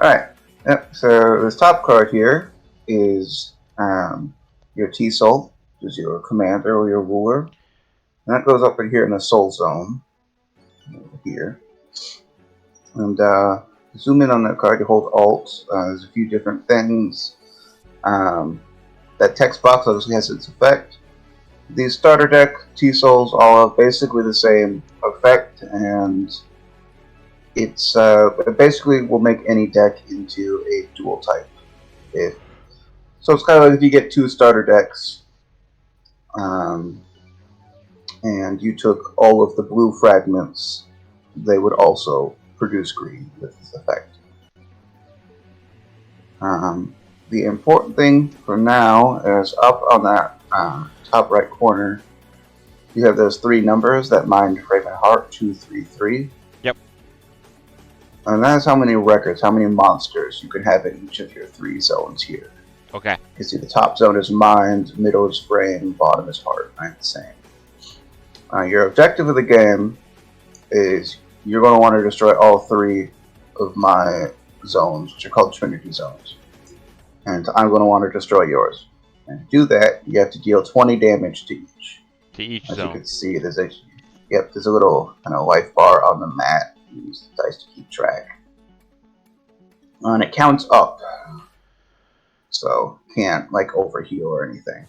Alright. Yep. So this top card here is your T-Soul, which is your commander or your ruler. And that goes up in here in the soul zone. Over here. And zoom in on that card, you hold Alt. There's a few different things. That text box obviously has its effect. These starter deck T-Souls all have basically the same effect, and it basically will make any deck into a dual type. So it's kind of like if you get two starter decks, and you took all of the blue fragments, they would also produce green with this effect. The important thing for now is up on that top right corner, you have those three numbers that mind, frame, and heart, 2, 3, 3. Yep. And that's how many records, how many monsters you can have in each of your three zones here. Okay. You can see the top zone is mind, middle is frame, bottom is heart. Right, the same. Your objective of the game is you're going to want to destroy all three of my zones, which are called Trinity zones. And I'm going to want to destroy yours. And to do that, you have to deal 20 damage to each. To each As zone. you can see, there's a little kind of life bar on the mat. You use the dice to keep track. And it counts up. So can't like overheal or anything.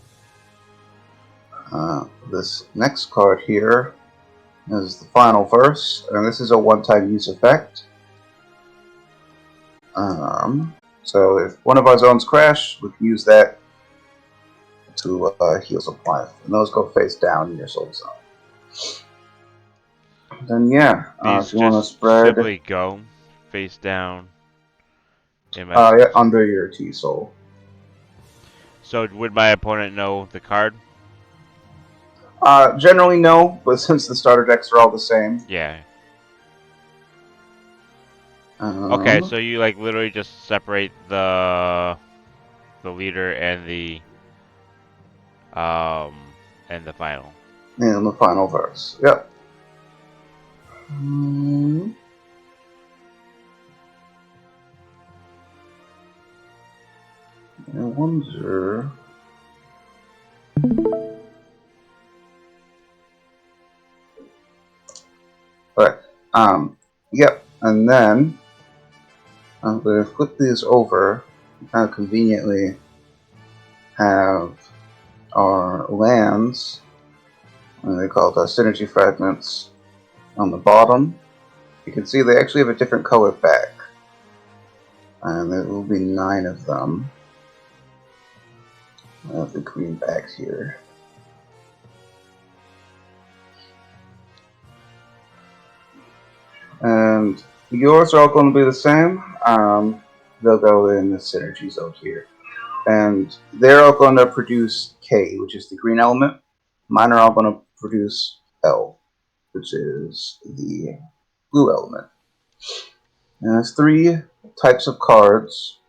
This next card here is the final verse, and this is a one-time use effect. So if one of our zones crash, we can use that to heal some life, and those go face down in your soul zone. Then yeah, if you want to spread, simply go face down. Yeah, under your T-Soul. So would my opponent know the card? Generally no, but since the starter decks are all the same. Yeah. Okay, so you like literally just separate the leader and the final. And the final verse. Yep. I wonder. But yep, and then I'm going to flip these over and kind of conveniently have our lands, and they call it synergy fragments, on the bottom. You can see they actually have a different color back, and there will be 9 of them. I have the green backs here. And yours are all going to be the same. They'll go in the synergy zone here. And they're all going to produce K, which is the green element. Mine are all going to produce L, which is the blue element. And there's 3 types of cards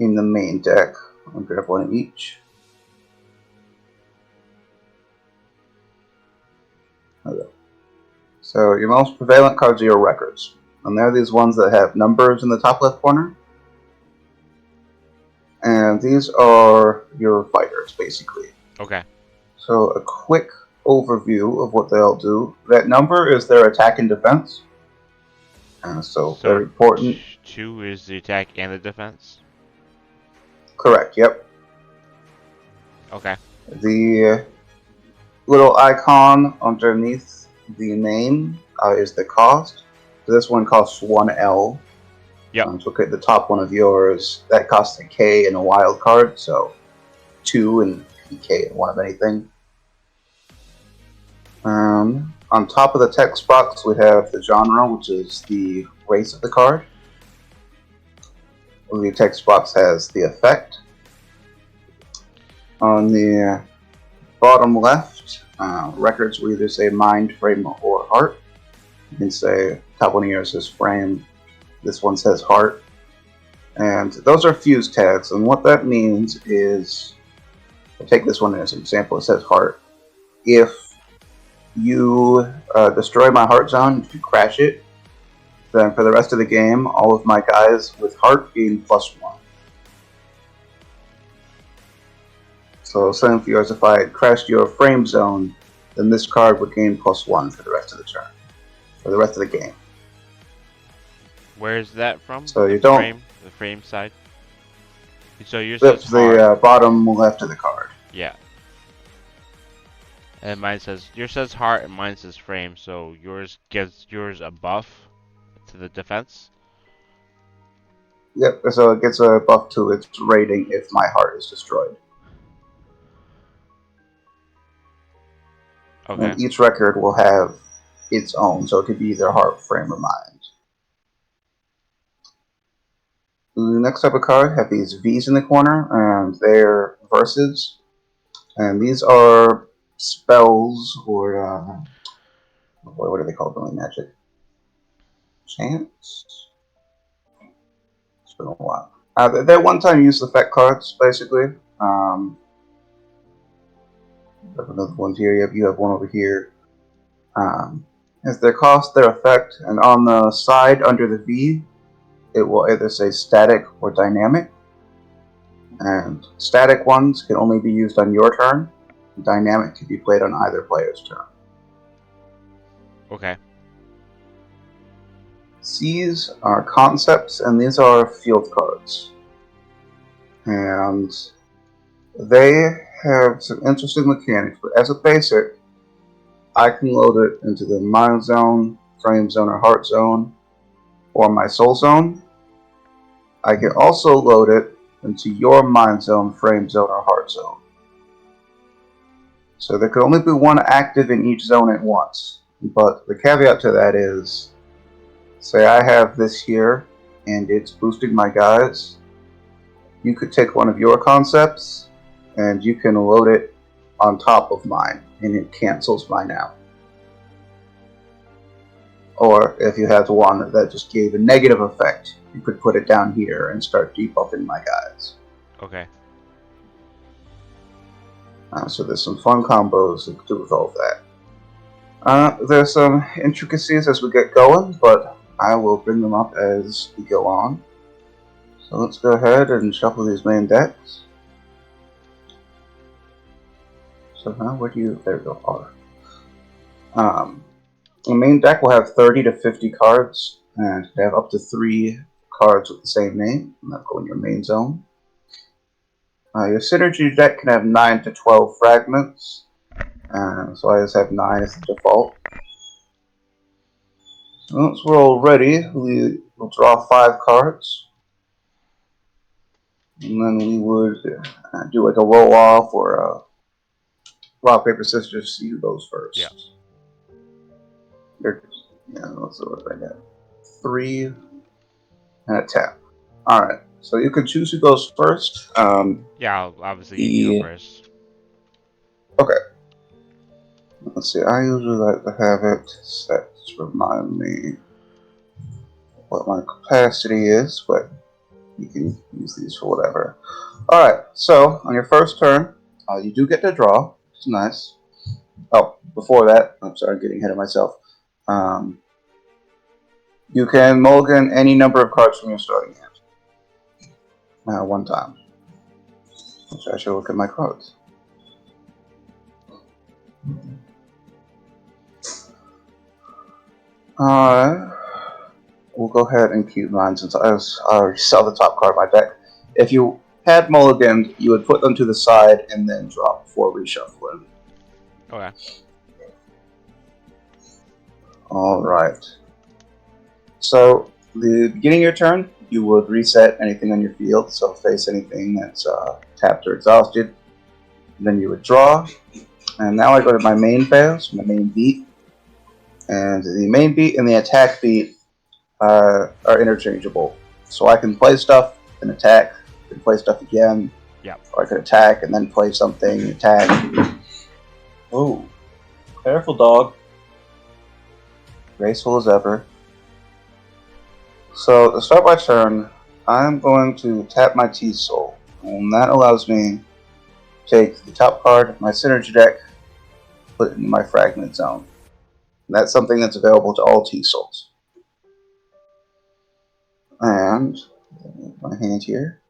in the main deck. I'll grab one of each. Okay. So your most prevalent cards are your records. And they're these ones that have numbers in the top left corner. And these are your fighters, basically. Okay. So a quick overview of what they'll do. That number is their attack and defense. So very important. 2 is the attack and the defense? Correct, yep. Okay. The little icon underneath the name is the cost. So this one costs 1L. Yep. So look at the top one of yours. That costs a K and a wild card, so 2 and K and 1 of anything. On top of the text box, we have the genre, which is the race of the card. The text box has the effect. On the bottom left, records will either say mind, frame, or heart. You can say top one of yours says frame, this one says heart. And those are fuse tags, and what that means is, I'll take this one as an example, it says heart. If you destroy my heart zone, if you crash it, Then for the rest of the game, all of my guys with heart gain +1. So same for yours, if I had crashed your frame zone, then this card would gain +1 for the rest of the turn. For the rest of the game. Where is that from? So the you don't... the frame side? So yours That's says heart. the bottom left of the card. Yeah. And mine says, yours says heart and mine says frame, so yours gives yours a buff to the defense? Yep, so it gets a buff to its rating if my heart is destroyed. Okay. And each record will have its own, so it could be either heart, frame, or mind. The next type of card have these V's in the corner, and they're verses. And these are spells, or what are they called? Really magic? Chants? It's been a while. They're one-time use effect cards, basically. I have another one here. You have one over here. As their cost, their effect, and on the side under the V, it will either say static or dynamic. And static ones can only be used on your turn. Dynamic can be played on either player's turn. Okay. C's are concepts, and these are field cards. And they have some interesting mechanics, but as a basic, I can load it into the mind zone, frame zone, or heart zone, or my soul zone. I can also load it into your mind zone, frame zone, or heart zone. So there can only be one active in each zone at once. But the caveat to that is, say I have this here, and it's boosting my guys. You could take one of your concepts, and you can load it on top of mine, and it cancels mine out. Or if you have one that just gave a negative effect, you could put it down here and start debuffing my guys. Okay. So there's some fun combos to do with all of that. There's some intricacies as we get going, but I will bring them up as we go on. So let's go ahead and shuffle these main decks. So now where do you... There we go. The main deck will have 30 to 50 cards, and they have up to 3 cards with the same name, and that'll go in your main zone. Your synergy deck can have 9 to 12 fragments, so I just have 9 as the default. So once we're all ready, we'll draw 5 cards, and then we would do like a roll off or a rock, paper, scissors, see who goes first. Yeah. Let's see what I got. 3 and a tap. Alright, so you can choose who goes first. Yeah, obviously you go first. Okay. Let's see, I usually like to have it set to remind me what my capacity is, but you can use these for whatever. Alright, so on your first turn, you do get to draw. It's nice. Oh, before that, I'm sorry, I'm getting ahead of myself. You can mulligan any number of cards from your starting hand. One time. Which I should look at my cards. We'll go ahead and keep mine since I already saw the top card of my deck. If you had mulliganed, you would put them to the side and then drop before reshuffling. Okay. Alright. So, the beginning of your turn, you would reset anything on your field, so face anything that's tapped or exhausted. And then you would draw. And now I go to my main phase, my main beat. And the main beat and the attack beat are interchangeable. So I can play stuff and attack, I can play stuff again. Yep. Or I could attack and then play something, attack. Oh, careful dog. Graceful as ever. So to start my turn, I'm going to tap my T-Soul. And that allows me to take the top card of my synergy deck, put it in my fragment zone. And that's something that's available to all T-Souls. And my hand here.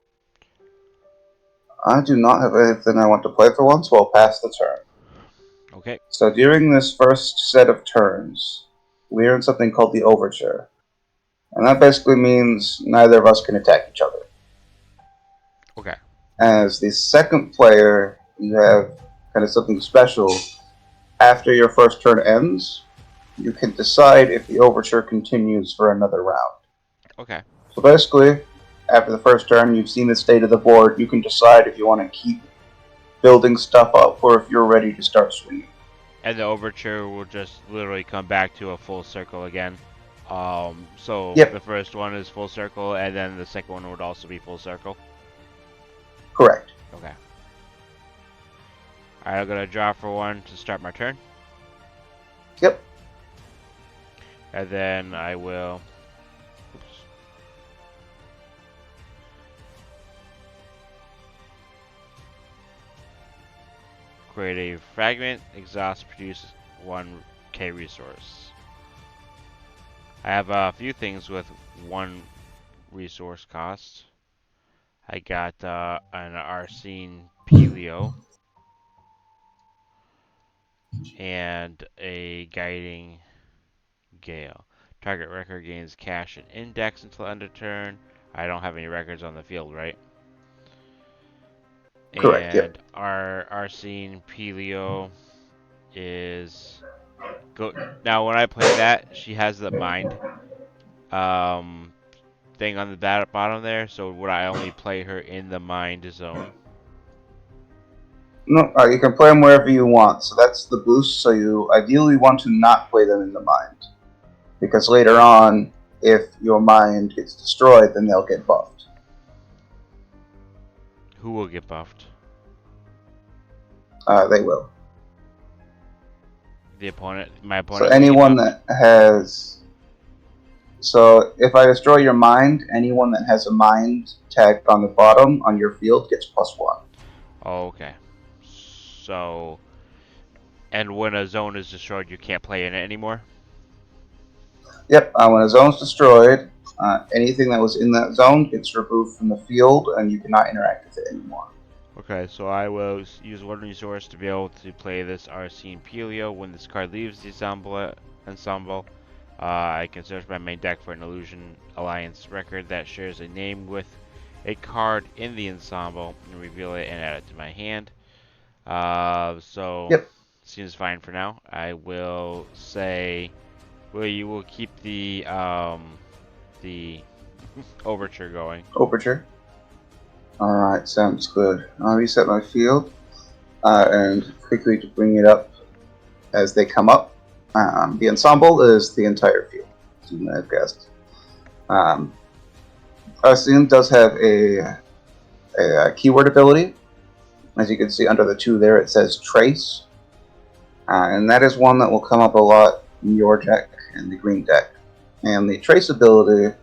I do not have anything I want to play for once, so I'll pass the turn. Okay. So during this first set of turns, we earn something called the overture. And that basically means neither of us can attack each other. Okay. As the second player, you have kind of something special. After your first turn ends, you can decide if the overture continues for another round. Okay. So basically, after the first turn, you've seen the state of the board. You can decide if you want to keep building stuff up or if you're ready to start swinging. And the overture will just literally come back to a full circle again. So the Yep, first one is full circle, and then the second one would also be full circle. correct. Okay. Alright, I'm gonna draw for one to start my turn. Yep. And then I will. Oops. Create a fragment. Exhaust. Produce 1k resource. I have a few things with 1 resource cost. I got an Arsene Pelio and a Guiding Gale. Target record gains cash and index until end of turn. I don't have any records on the field, right? Correct. Yep. And our Arsene Pelio is go now. When I play that, she has the mind um thing on the bottom there. So would I only play her in the mind zone? No, you can play them wherever you want. So that's the boost. So you ideally want to not play them in the mind, because later on, if your mind gets destroyed, then they'll get buffed. Who will get buffed? They will. The opponent. My So opponent will get anyone buffed. that has, so if I destroy your mind, anyone that has a mind tag on the bottom on your field gets +1. Oh, okay. So, and when a zone is destroyed, you can't play in it anymore. Yep. When a zone's destroyed, anything that was in that zone gets removed from the field, and you cannot interact with it anymore. Okay, so I will use 1 resource to be able to play this Arsene Pelio. When this card leaves the ensemble, I can search my main deck for an Illusion Alliance record that shares a name with a card in the ensemble and reveal it and add it to my hand. So Yep. seems fine for now. I will say, well, you will keep the overture going. Overture. All right, sounds good. I'll reset my field and quickly to bring it up as they come up. The ensemble is the entire field, as you may have guessed. Arsene does have a keyword ability. As you can see under the 2 there, it says Trace. And that is one that will come up a lot in your deck and the green deck. And the Trace ability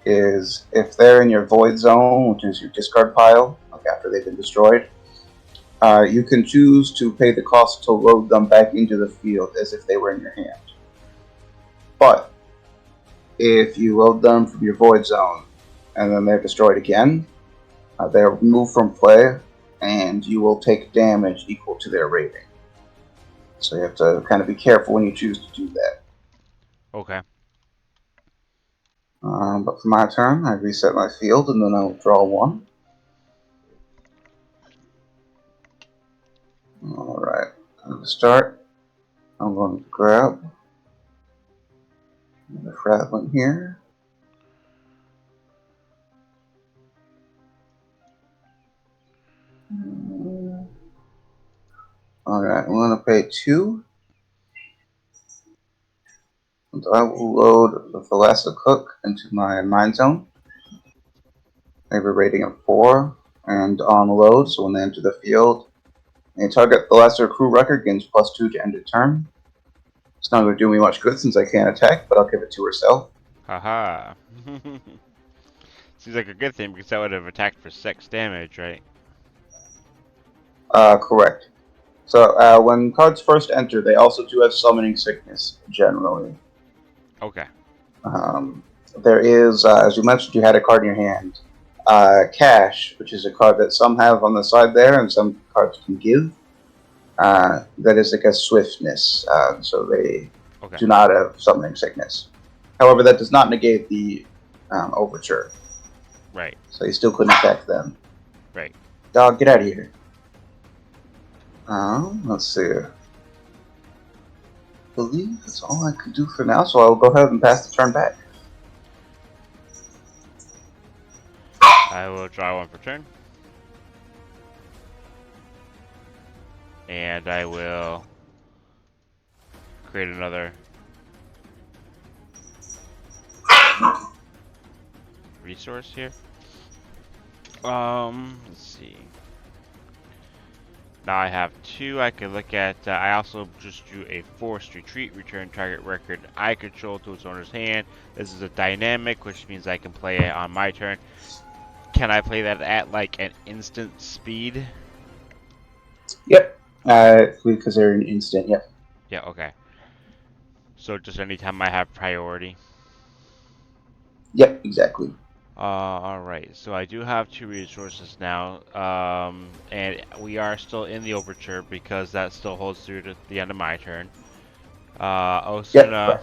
is if they're in your void zone, which is your discard pile, like after they've been destroyed, you can choose to pay the cost to load them back into the field as if they were in your hand. But if you load them from your void zone and then they're destroyed again, they're removed from play and you will take damage equal to their rating. So you have to kind of be careful when you choose to do that. Okay. But for my turn, I reset my field and then I'll draw 1. Alright, to start, I'm going to grab the fragment here. Alright, I'm going to pay 2. And I will load the Thalassoc Hook into my Mind Zone. They have a rating of 4 and on load, so when they enter the field, they target the lesser crew record gains +2 to end a turn. It's not going to do me much good since I can't attack, but I'll give it to herself. Haha. Seems like a good thing because that would have attacked for 6 damage, right? Correct. So when cards first enter, they also do have Summoning Sickness, generally. Okay. Um, there is, as you mentioned, you had a card in your hand. Cash, which is a card that some have on the side there, and some cards can give. That is like a swiftness, so they Okay. do not have summoning sickness. However, that does not negate the overture, Right. so you still couldn't attack them. Right. Dog, get out of here. Let's see. I believe that's all I can do for now, so I'll go ahead and pass the turn back. I will draw one per turn. And I will create another resource here. Let's see. Now I have two I could look at. I also just drew a forced retreat. Return target record I control to its owner's hand. This is a dynamic, which means I can play it on my turn. Can I play that at like an instant speed? Yep. Because they're an instant. Yep. Yeah, okay. So just anytime I have priority. Yep. Exactly. Alright, so I do have two resources now, and we are still in the overture because that still holds through to the end of my turn. Yep. Osuna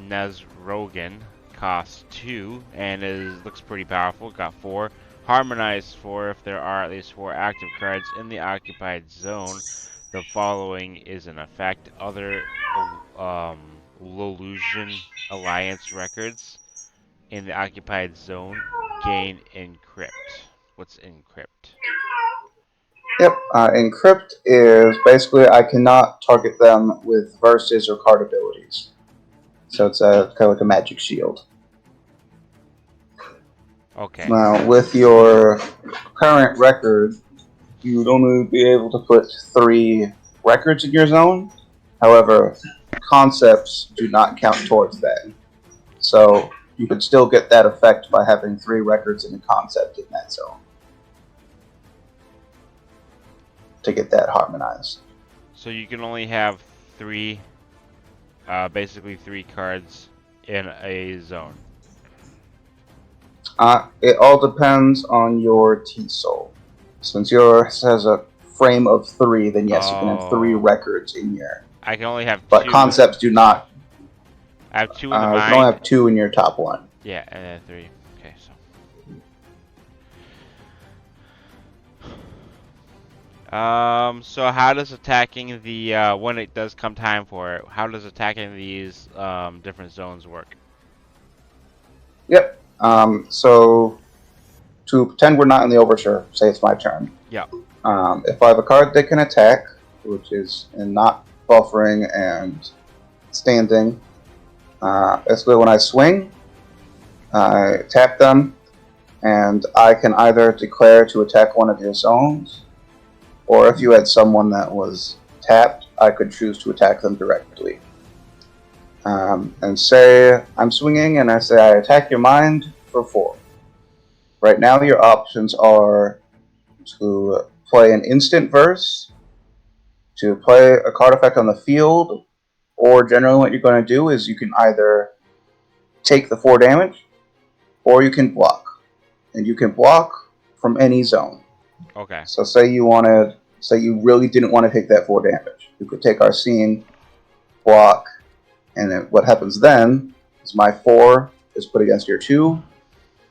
Nezrogan costs 2 and looks pretty powerful. Got 4. Harmonized 4 if there are at least 4 active cards in the occupied zone. The following is in effect: other Lolusian Alliance records in the occupied zone gain encrypt. What's encrypt? Yep. Encrypt is basically I cannot target them with verses or card abilities. So it's kind of like a magic shield. Okay. Now, with your current record, you would only be able to put 3 records in your zone. However, concepts do not count towards that. So you could still get that effect by having 3 records in a concept in that zone to get that harmonized. So you can only have 3, basically 3 cards in a zone. It all depends on your T-Soul. Since yours has a frame of 3, then yes, you can have 3 records in your. I can only have 2. But concepts do not. I have 2 in the You mind. can only have 2 in your top one. Yeah, and then 3. Okay, so. So how does attacking the when it does come time for it, how does attacking these different zones work? Yep. So to pretend we're not in the overture, say it's my turn. Yeah. If I have a card that can attack, which is in not buffering and standing, basically when I swing, I tap them, and I can either declare to attack one of your zones, or if you had someone that was tapped, I could choose to attack them directly. And say I'm swinging, and I say I attack your mind for 4. Right now, your options are to play an instant verse, to play a card effect on the field, or generally what you're going to do is you can either take the 4 damage, or you can block. And you can block from any zone. Okay. So say you really didn't want to take that 4 damage. You could take Arcene, block, and then what happens then is my 4 is put against your 2.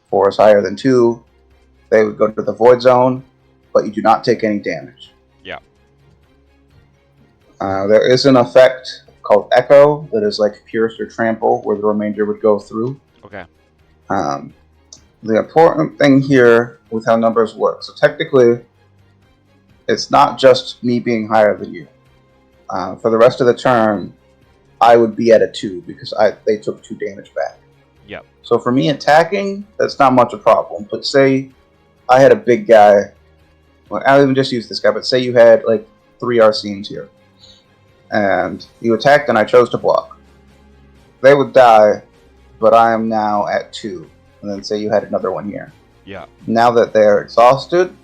4 is higher than 2. They would go to the void zone, but you do not take any damage. Yeah. There is an effect called Echo that is like Pierce or Trample, where the remainder would go through. Okay. The important thing here with how numbers work. So technically, it's not just me being higher than you. For the rest of the turn, I would be at a 2 because they took 2 damage back. Yep. So for me attacking, that's not much a problem. But say I had a big guy. Well, I'll even just use this guy. But say you had like 3 Arcenes here, and you attacked, and I chose to block. They would die, but I am now at 2. And then say you had another one here. Yeah. Now that they're exhausted,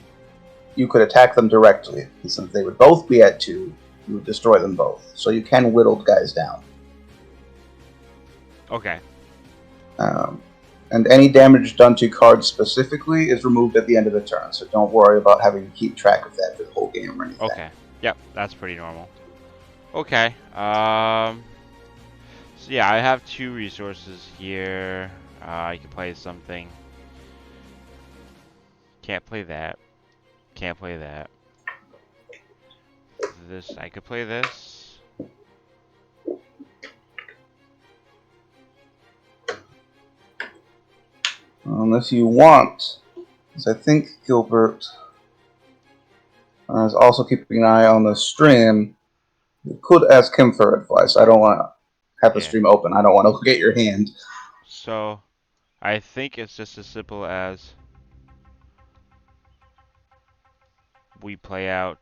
you could attack them directly. And since they would both be at 2, you would destroy them both. So you can whittle guys down. Okay. And any damage done to cards specifically is removed at the end of the turn, so don't worry about having to keep track of that for the whole game or anything. Okay. Yep, that's pretty normal. Okay. So yeah, I have 2 resources here. I can play something. Can't play that. Can't play that. This, I could play this. Unless you want, because I think Gilbert is also keeping an eye on the stream. You could ask him for advice. I don't want to have the stream open. I don't want to look at your hand. So, I think it's just as simple as we play out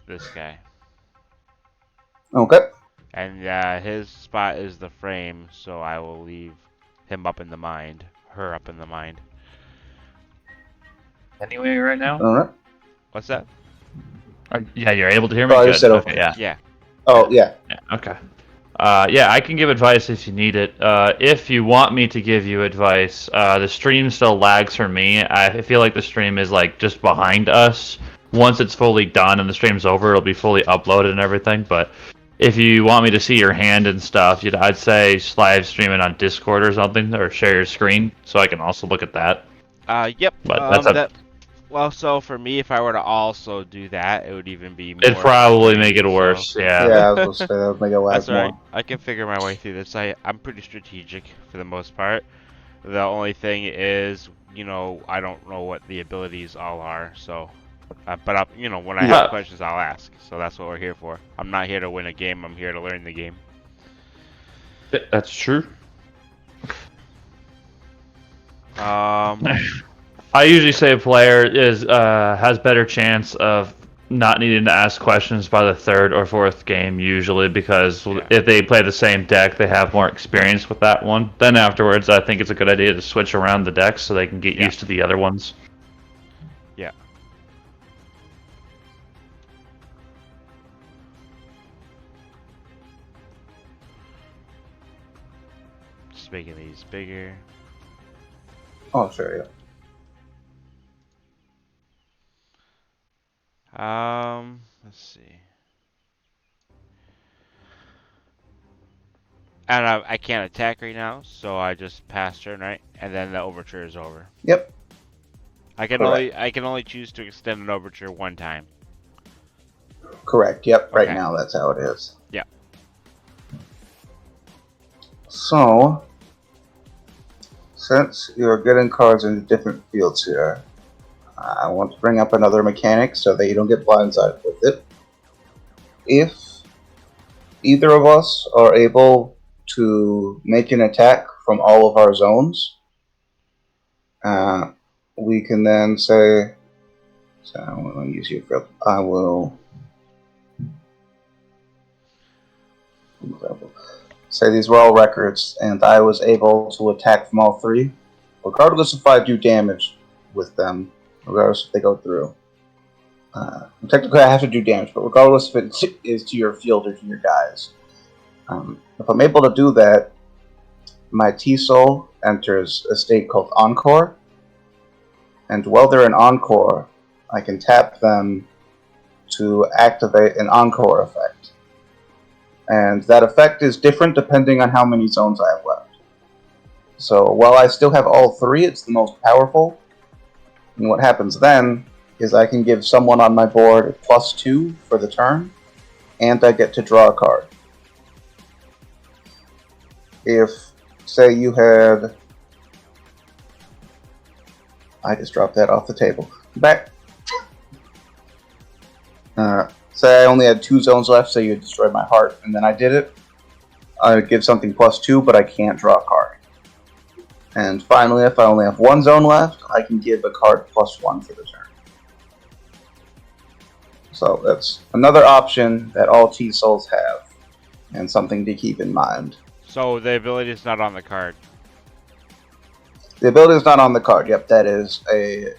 this guy. Okay. And his spot is the frame, so I will leave him up in the mind. Her up in the mind. Anyway, right now? All right. What's that? Yeah, you're able to hear me? Oh, I Good. just said okay. Yeah. Yeah. Oh, yeah. Okay. Yeah, I can give advice if you need it. If you want me to give you advice, the stream still lags for me. I feel like the stream is like just behind us. Once it's fully done and the stream's over, it'll be fully uploaded and everything. But if you want me to see your hand and stuff, I'd say live stream it on Discord or something, or share your screen so I can also look at that. Yep. But that's well, so for me, if I were to also do that, it would even be more. It'd probably make it worse. So. Yeah. Yeah, I was going to say that would make it lag That's more. right. I can figure my way through this. I'm pretty strategic for the most part. The only thing is, I don't know what the abilities all are. So, but when I have questions, I'll ask. So that's what we're here for. I'm not here to win a game. I'm here to learn the game. That's true. I usually say a player has better chance of not needing to ask questions by the 3rd or 4th game usually, because if they play the same deck, they have more experience with that one. Then afterwards, I think it's a good idea to switch around the decks so they can get used to the other ones. Yeah. Just making these bigger. Oh, sure, yeah. Let's see. And I can't attack right now, so I just pass turn, right? And then the overture is over. Yep. I can only choose to extend an overture one time. Correct. Yep. Right now, that's how it is. Yeah. So, since you're getting cards in different fields here, I want to bring up another mechanic so that you don't get blindsided with it. If either of us are able to make an attack from all of our zones, we can then say, so I'm going to use your field. I will say these were all records, and I was able to attack from all 3, regardless if I do damage with them, regardless if they go through. Technically, I have to do damage, but regardless if it is to your field or to your guys. If I'm able to do that, my T-Soul enters a state called Encore, and while they're in Encore, I can tap them to activate an Encore effect. And that effect is different depending on how many zones I have left. So while I still have all 3, it's the most powerful. And what happens then is I can give someone on my board +2 for the turn, and I get to draw a card. If, say, you had... I just dropped that off the table. Back. Say I only had 2 zones left, say you destroyed my heart, and then I did it. I would give something +2, but I can't draw a card. And finally, if I only have 1 zone left, I can give a card +1 for the turn. So that's another option that all T-Souls have, and something to keep in mind. So the ability is not on the card. The ability is not on the card. Yep, that is a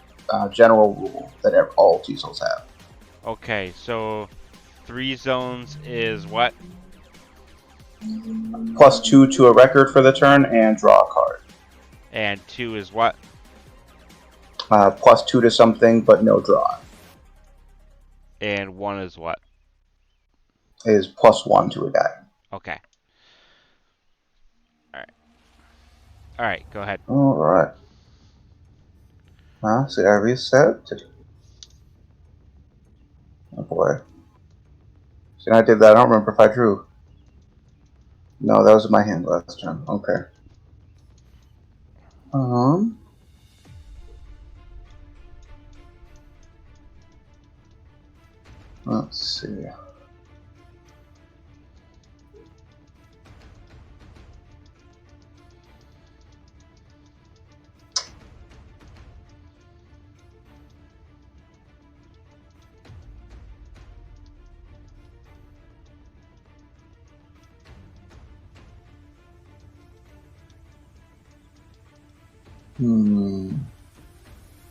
general rule that all T-Souls have. Okay, so 3 zones is what? +2 to a record for the turn and draw a card. And 2 is what? +2 to something, but no draw. And 1 is what? Is +1 to a die. Okay. Alright, go ahead. Alright. So I reset. Oh boy. See, I did that. I don't remember if I drew. No, that was in my hand last turn. Okay. Let's see.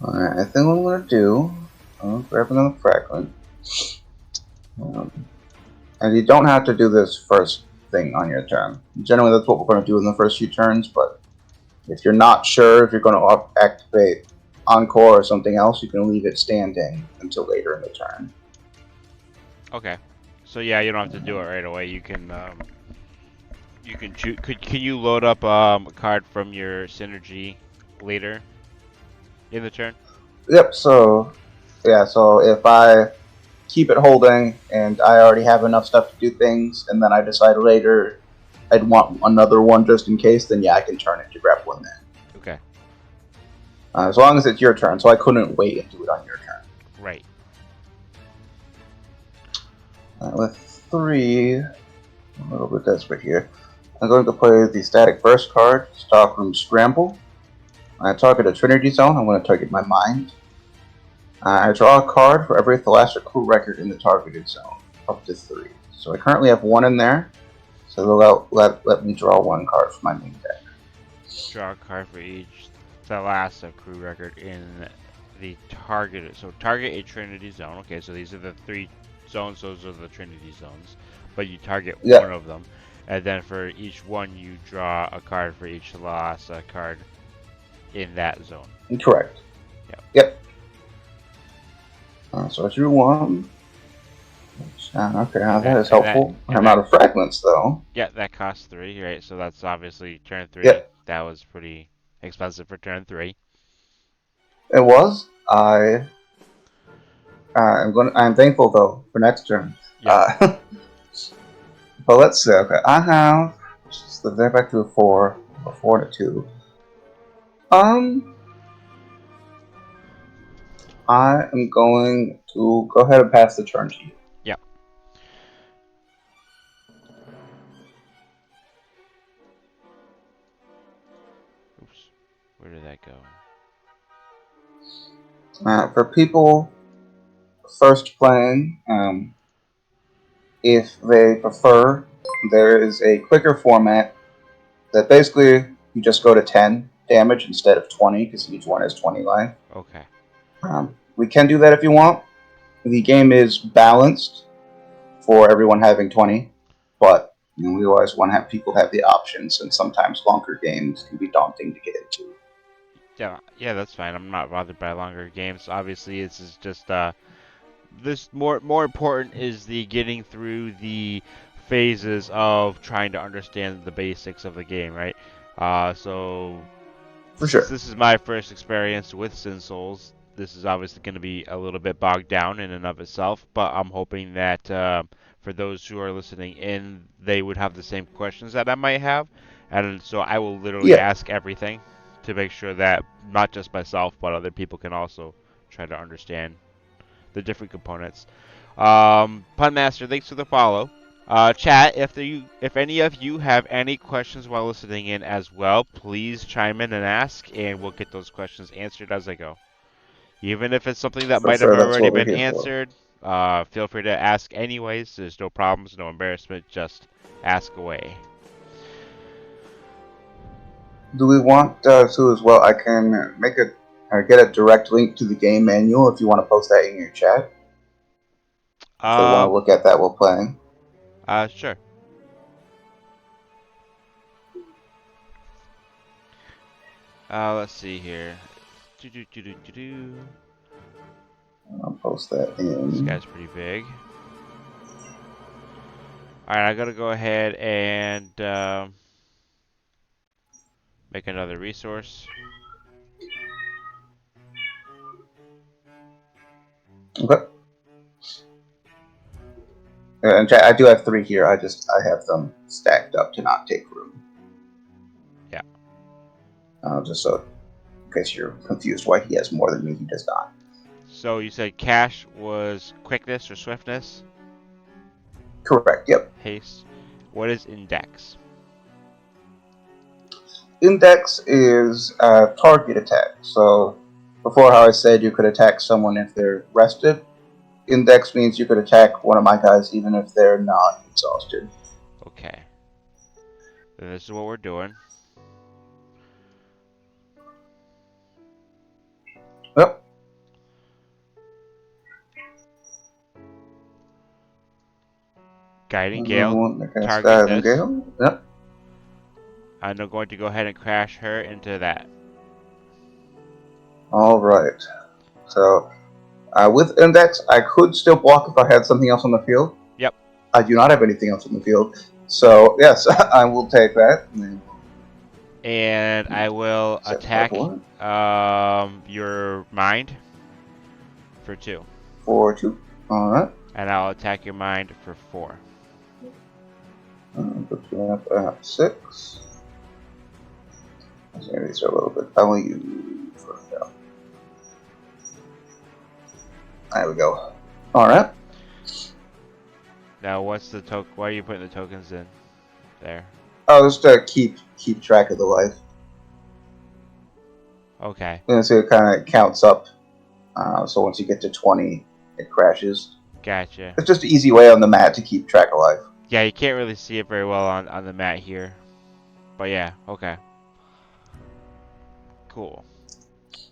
Alright, I think what I'm gonna do, I'll grab another fragment. And you don't have to do this first thing on your turn. Generally, that's what we're going to do in the first few turns, but if you're not sure if you're going to activate Encore or something else, you can leave it standing until later in the turn. Okay. So yeah, you don't have to do it right away. You can choose. Can you load up a card from your synergy later in the turn? Yep. So yeah. So if I keep it holding and I already have enough stuff to do things, and then I decide later I'd want another one just in case, then yeah, I can turn it to grab one then. Okay. As long as it's your turn, so I couldn't wait and do it on your turn. Right. With 3, a little bit desperate here. I'm going to play the Static Burst card, Stockroom Scramble. I target a Trinity Zone. I'm going to target my mind. I draw a card for every Thalassic crew record in the targeted zone, up to 3. So I currently have 1 in there, so they'll let me draw 1 card for my main deck. Draw a card for each Thalassa crew record in the targeted. So target a Trinity Zone. Okay, so these are the 3 zones. Those are the Trinity Zones. But you target one of them. And then for each one, you draw a card for each Thalassa card in that zone. Correct. Yep. So I drew 1. Okay, that is helpful. I'm out of fragments, though. Yeah, that costs 3, right? So that's obviously turn 3. Yep. That was pretty expensive for turn 3. It was. I'm thankful though for next turn. Yeah. But let's see. Okay, I have just the deck back to a 4, a 4 to 2. I am going to go ahead and pass the turn to you. Yep. Oops. Where did that go? For people first playing, if they prefer, there is a quicker format that basically you just go to 10 damage instead of 20 because each one has 20 life. Okay. We can do that if you want. The game is balanced for everyone having 20, but we always want to have people have the options, and sometimes longer games can be daunting to get into. Yeah, that's fine. I'm not bothered by longer games. Obviously, this is just this more important is the getting through the phases of trying to understand the basics of the game, right? So for sure, this is my first experience with SYNSOULS. This is obviously going to be a little bit bogged down in and of itself, but I'm hoping that for those who are listening in, they would have the same questions that I might have, and so I will literally ask everything to make sure that not just myself, but other people can also try to understand the different components. Punmaster, thanks for the follow. Chat, if any of you have any questions while listening in as well, please chime in and ask, and we'll get those questions answered as I go. Even if it's something that might have already been answered, feel free to ask anyways. There's no problems, no embarrassment, just ask away. Do we want to as well? I can make get a direct link to the game manual if you want to post that in your chat. If they want to look at that while playing. Sure. Let's see here. Do do do do do do. I'll post that This in. guy's pretty big. All right, I gotta go ahead and make another resource. Okay. And I do have 3 here. I have them stacked up to not take room. Yeah. Just so in case you're confused why he has more than me, he does not. So you said cash was quickness or swiftness? Correct. Yep. Haste. What is index? Index is target attack. So before how I said you could attack someone if they're rested, index means you could attack one of my guys even if they're not exhausted. Okay. Then this is what we're doing. Yep. Guiding And then Gale. one that can Target stab and this. gale. Yep. And I'm going to go ahead and crash her into that. All right. So with index, I could still block if I had something else on the field. Yep. I do not have anything else on the field. So yes, I will take that. And I will Set attack one your mind for 2. for 2. All right. And I'll attack your mind for 4. Put you up at 6. These are a little bit value for yeah. There we go. All right. Now what's the token? Why are you putting the tokens in there? Oh, just to keep track of the life. Okay. And so it kind of counts up. So once you get to 20, it crashes. Gotcha. It's just an easy way on the mat to keep track of life. Yeah, you can't really see it very well on the mat here. But yeah, okay. Cool.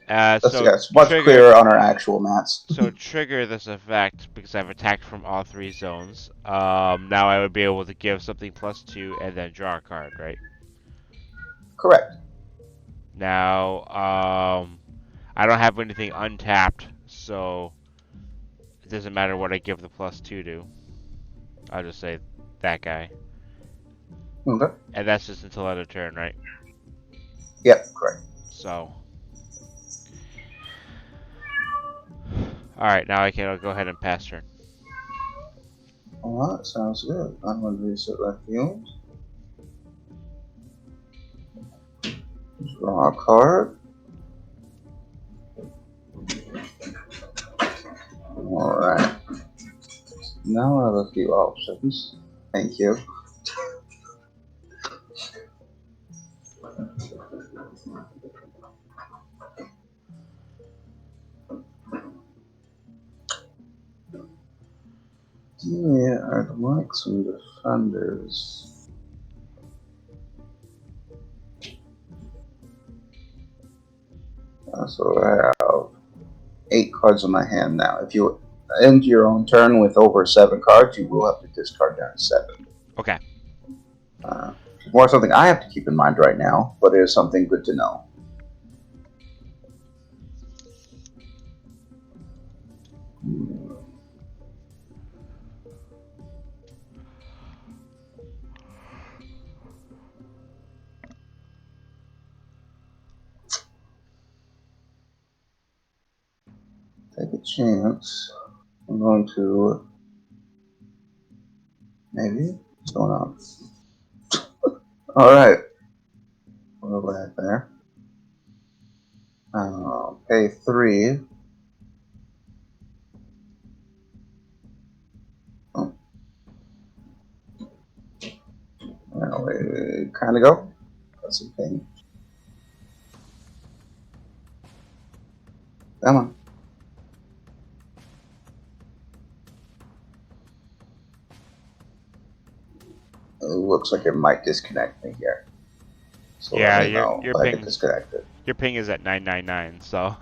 It's much clearer on our actual mats. So trigger this effect because I've attacked from all 3 zones. Now I would be able to give something +2 and then draw a card, right? Correct. Now, I don't have anything untapped, so it doesn't matter what I give the +2 to. I'll just say that guy. Okay. And that's just until end of turn, right? Yep, correct. So. Alright, now I'll go ahead and pass turn. Alright, sounds good. I'm going to reset that field. Draw a card. Alright. Now I have a few options. Thank you. Yeah, I'd like some defenders. So I have 8 cards in my hand now. If you end your own turn with over 7 cards, you will have to discard down to 7. Okay. More something I have to keep in mind right now, but it is something good to know. Take a chance. I'm going to maybe what's going on. All right, we'll go back there. Pay 3. Oh. Now we kind of go. That's a thing. Come on. It looks like it might disconnect me here. So Yeah, let me know your if I ping get disconnected. your ping is at 999, so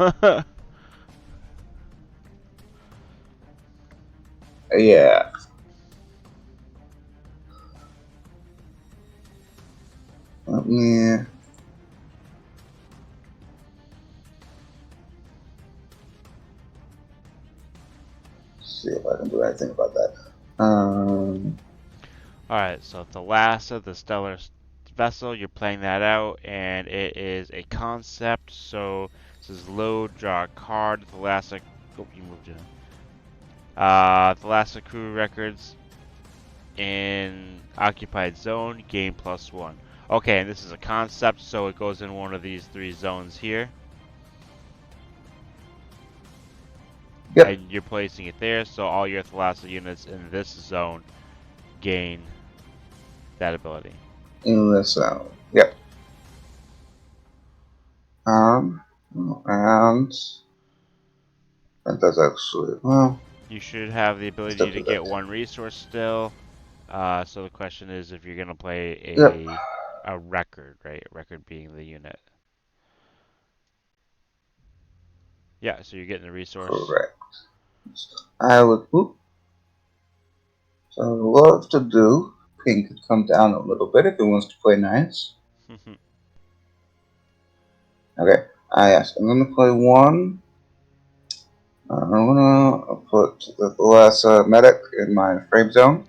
Yeah. Let me see if I can do anything about that. Alright, so Thalassa, the stellar vessel, you're playing that out, and it is a concept. So this is load, draw a card. Thalassa. Oh, you moved it. Thalassa crew records in occupied zone, gain +1. Okay, and this is a concept, so it goes in one of these 3 zones here. Yep. And you're placing it there, so all your Thalassa units in this zone gain that ability. In this zone. Yep. And that does actually, well, You should have the ability still to do get that. 1 resource still. So the question is if you're gonna play Yep. a record, right? A record being the unit. Yeah, so you're getting the resource. Correct. I would, so I would love to do, pink could come down a little bit if it wants to play nice. Okay, yes, I'm going to play 1. I'm going to put the last medic in my frame zone.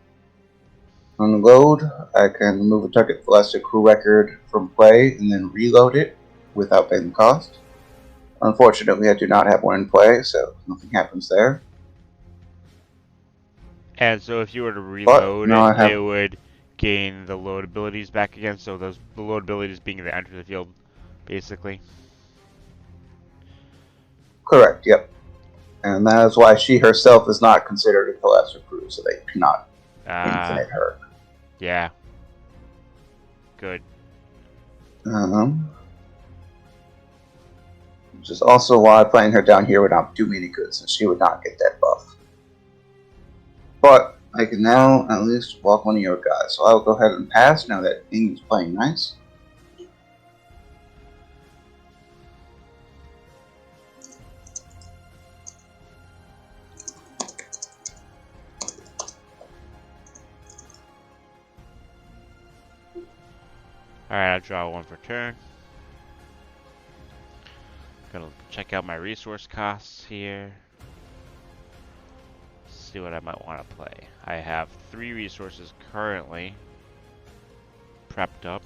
On load, I can remove a target Thalassa crew record from play and then reload it without paying the cost. Unfortunately, I do not have one in play, so nothing happens there. And so if you were to But reload now it, I it have, would gain the load abilities back again. So the load abilities being the enter the field, basically. correct, yep. And that is why she herself is not considered a Thalassa crew, so they cannot infinite her. Yeah. Good. Which is also why playing her down here would not do me any good, since she would not get that buff. But I can now at least block one of your guys, so I will go ahead and pass now that Ing is playing nice. Alright, I'll draw 1 for turn. Gonna check out my resource costs here. See what I might want to play. I have 3 resources currently prepped up.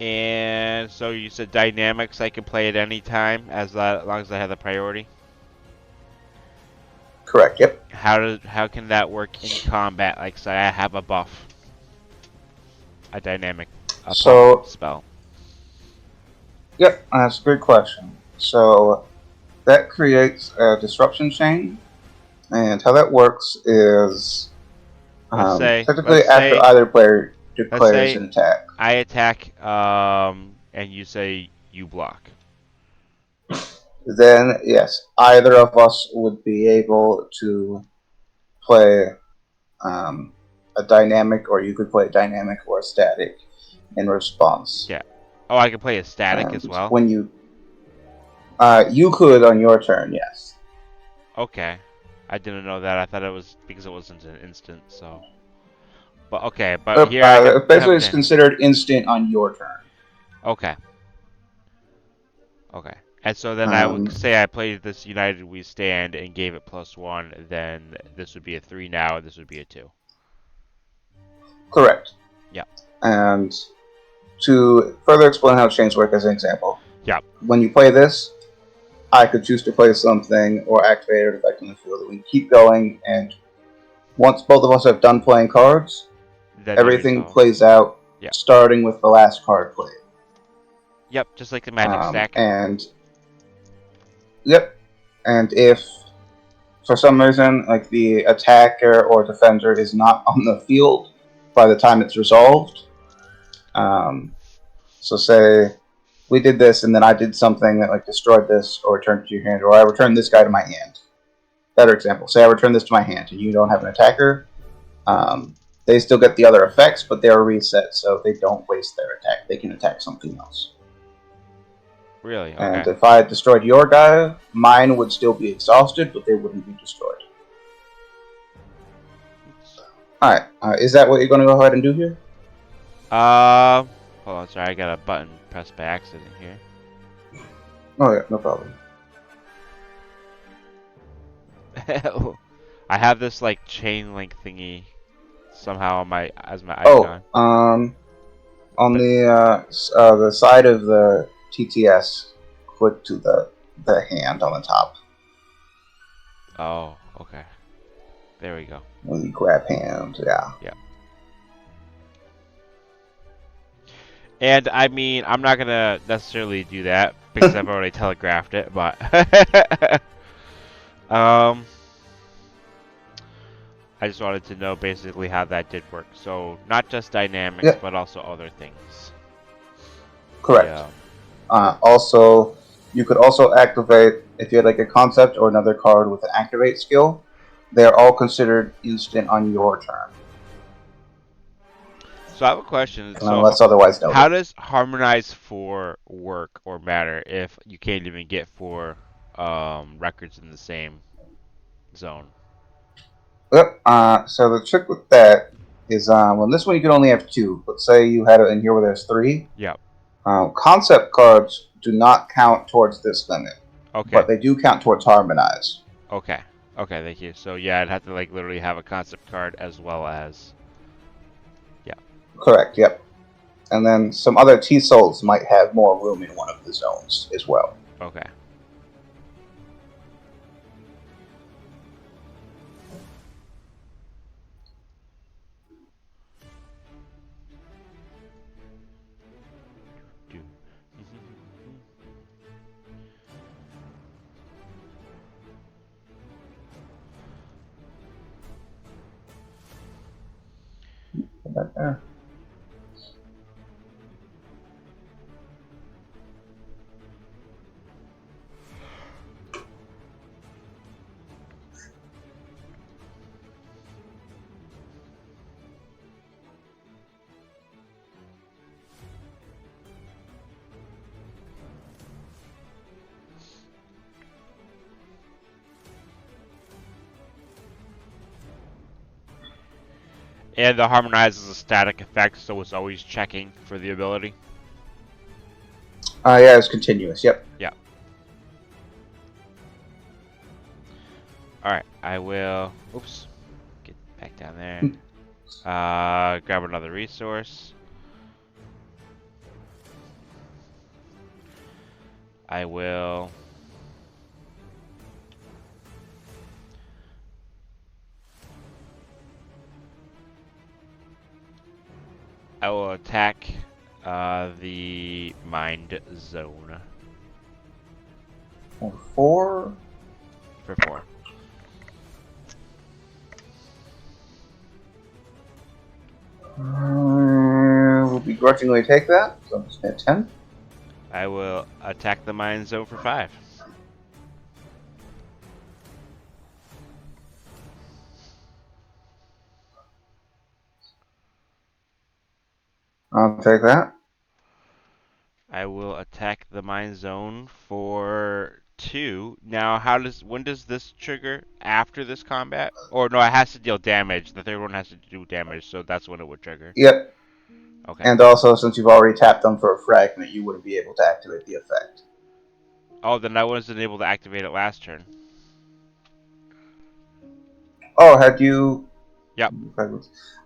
And so you said dynamics I can play at any time as long as I have the priority. Correct, yep. How can that work in combat? Like say I have a buff. A dynamic So, spell. yep, that's a good question. So that creates a disruption chain, and how that works is typically after either player declares an attack. I attack, and you say you block. Then, yes, either of us would be able to play a dynamic, or you could play a dynamic or a static in response. Yeah. Oh, I can play a static as well? When you could on your turn, yes. Okay. I didn't know that. I thought it was because it wasn't an instant, so. But okay, but here I can. Basically, it's considered instant on your turn. Okay. Okay. And so then I would say I played this United We Stand and gave it +1, then this would be a 3 now, and this would be a 2. Correct. Yeah. And to further explain how chains work as an example. Yeah. When you play this, I could choose to play something or activate an effect in the field. We keep going, and once both of us have done playing cards, then everything plays out, starting with the last card played. Yep, just like the magic stack. And if for some reason, like the attacker or defender is not on the field by the time it's resolved, so say we did this and then I did something that like destroyed this or returned it to your hand, or I returned this guy to my hand. Better example, say I return this to my hand and you don't have an attacker, they still get the other effects, but they're reset, so they don't waste their attack. They can attack something else. Really? Okay. And if I had destroyed your guy, mine would still be exhausted, but they wouldn't be destroyed. All right. Is that what you're going to go ahead and do here? Hold on, sorry, I got a button pressed by accident here. Oh yeah, no problem. I have this like chain link thingy somehow on my as my Oh, icon. on But the side of the TTS, click to the hand on the top. oh, okay. There we go. When you grab hand, yeah. Yeah. And I mean, I'm not gonna necessarily do that because I've already telegraphed it, but um, I just wanted to know basically how that did work. So not just dynamics, Yep, but also other things. correct. Yeah. Also, you could also activate if you had like a concept or another card with an activate skill. They're all considered instant on your turn, So I have a question. So unless otherwise how noted. does harmonize for work or matter if you can't even get four records in the same zone? Yep. So the trick with that is well, this one you can only have two. Let's say you had it in here where there's three. Yep. Concept cards do not count towards this limit, but Okay. they do count towards harmonize. Okay. Okay, thank you. So yeah, I'd have to like literally have a concept card as well as yeah. Correct. Yep. And then some other T souls might have more room in one of the zones as well. Okay. Do. Put that there. And the harmonize is a static effect, so it's always checking for the ability. Yeah, it's continuous. Yep. Yeah. Alright, I will oops. Get back down there. Grab another resource. I will attack the mind zone Four. for 4. We'll begrudgingly take that. So I'm just at 10. I will attack the mind zone for 5. I'll take that. I will attack the mind zone for 2. Now, when does this trigger? After this combat? Or no, it has to deal damage. The third one has to do damage, so that's when it would trigger. Yep. Okay. And also, since you've already tapped them for a fragment, you wouldn't be able to activate the effect. Oh, then I wasn't able to activate it last turn. Oh, had you? Yep.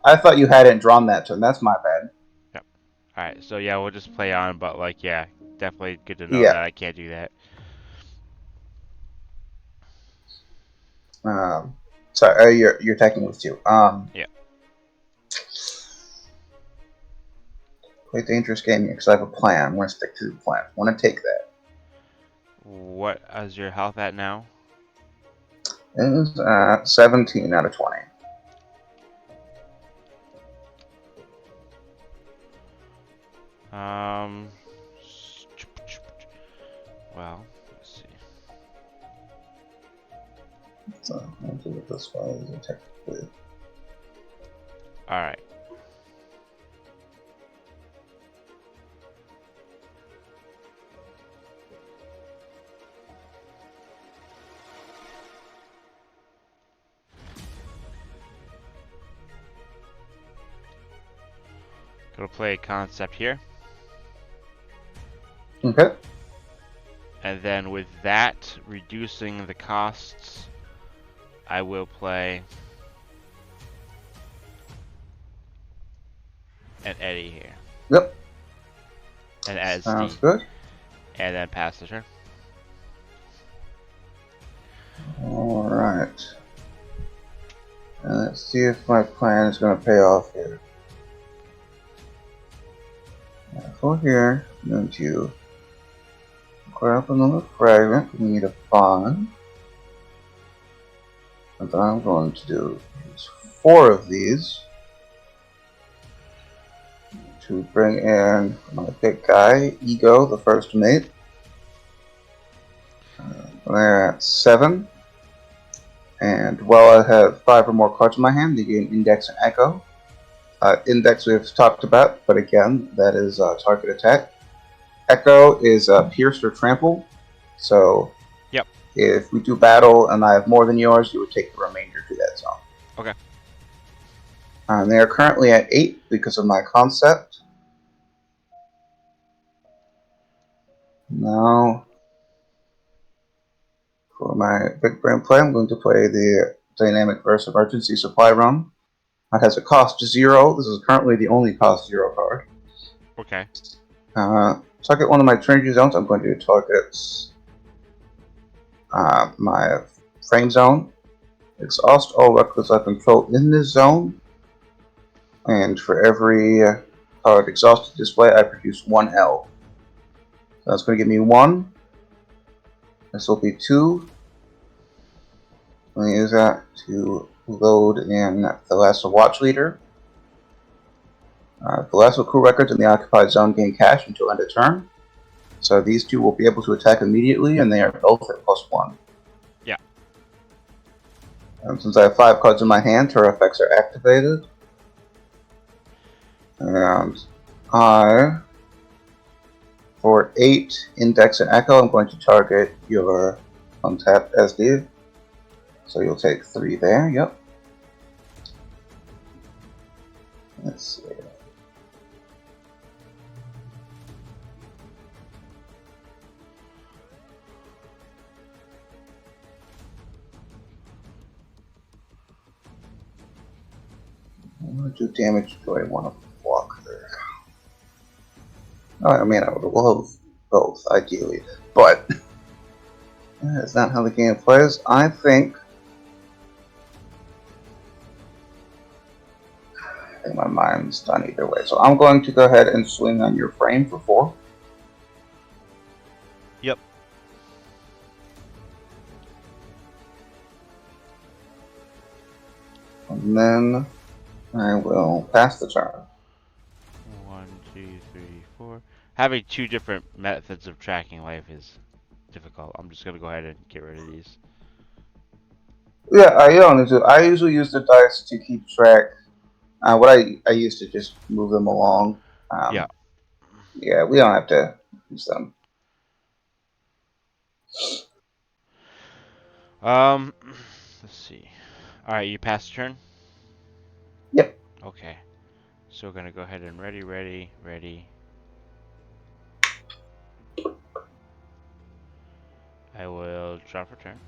I thought you hadn't drawn that turn. That's my bad. Yep. Alright, so yeah, we'll just play on, but like, yeah, definitely good to know Yeah. that I can't do that. Sorry, you're attacking with 2. Yeah. Play dangerous game because I have a plan. I'm going to stick to the plan. I want to take that. What is your health at now? It is 17 out of 20. Well, let's see. So I'll do it this way. Technically. Alright. Gonna play Concept here. Okay. And then with that, reducing the costs, I will play an Eddie here. Yep. And SD. Sounds good. And then pass the turn. Alright. Let's see if my plan is going to pay off here. For here, I'm going to grab another fragment. We need a bond. And then I'm going to do is 4 of these to bring in my big guy, Ego, the first mate. They're at 7. And while I have 5 or more cards in my hand, they gain Index and Echo. Index we've talked about, but again, that is target attack. Echo is Pierce or Trample. So yep. If we do battle and I have more than yours, you would take the remainder to that zone. Okay. They are currently at 8 because of my concept. Now, for my big brain play, I'm going to play the Dynamic Verse Emergency Supply Run. It has a cost 0. This is currently the only cost 0 card. Okay. Target one of my Trinity zones. I'm going to target my frame zone. Exhaust all records I control in this zone. And for every card exhausted display, I produce 1 L. So that's going to give me 1. This will be 2. I'm going to use that to load in the Lasso Watch Leader. The Lasso crew records in the occupied zone gain cash until end of turn. So these 2 will be able to attack immediately, and they are both at +1. Yeah. And since I have 5 cards in my hand, her effects are activated. And for 8 Index and Echo, I'm going to target your untapped SD. So you'll take 3 there, yep. Let's see. How much damage do I want to block there? Oh, I mean, I would love both, ideally. But that's not how the game plays. I think my mind's done either way. So I'm going to go ahead and swing on your frame for 4. Yep. And then I will pass the turn. 1, 2, 3, 4. Having 2 different methods of tracking life is difficult. I'm just gonna go ahead and get rid of these. Yeah, you don't need to. I usually use the dice to keep track. What I used to just move them along. Yeah. Yeah, we don't have to use them. Let's see. All right, you pass the turn. Yep. Okay. So we're gonna go ahead and ready. I will drop for turn.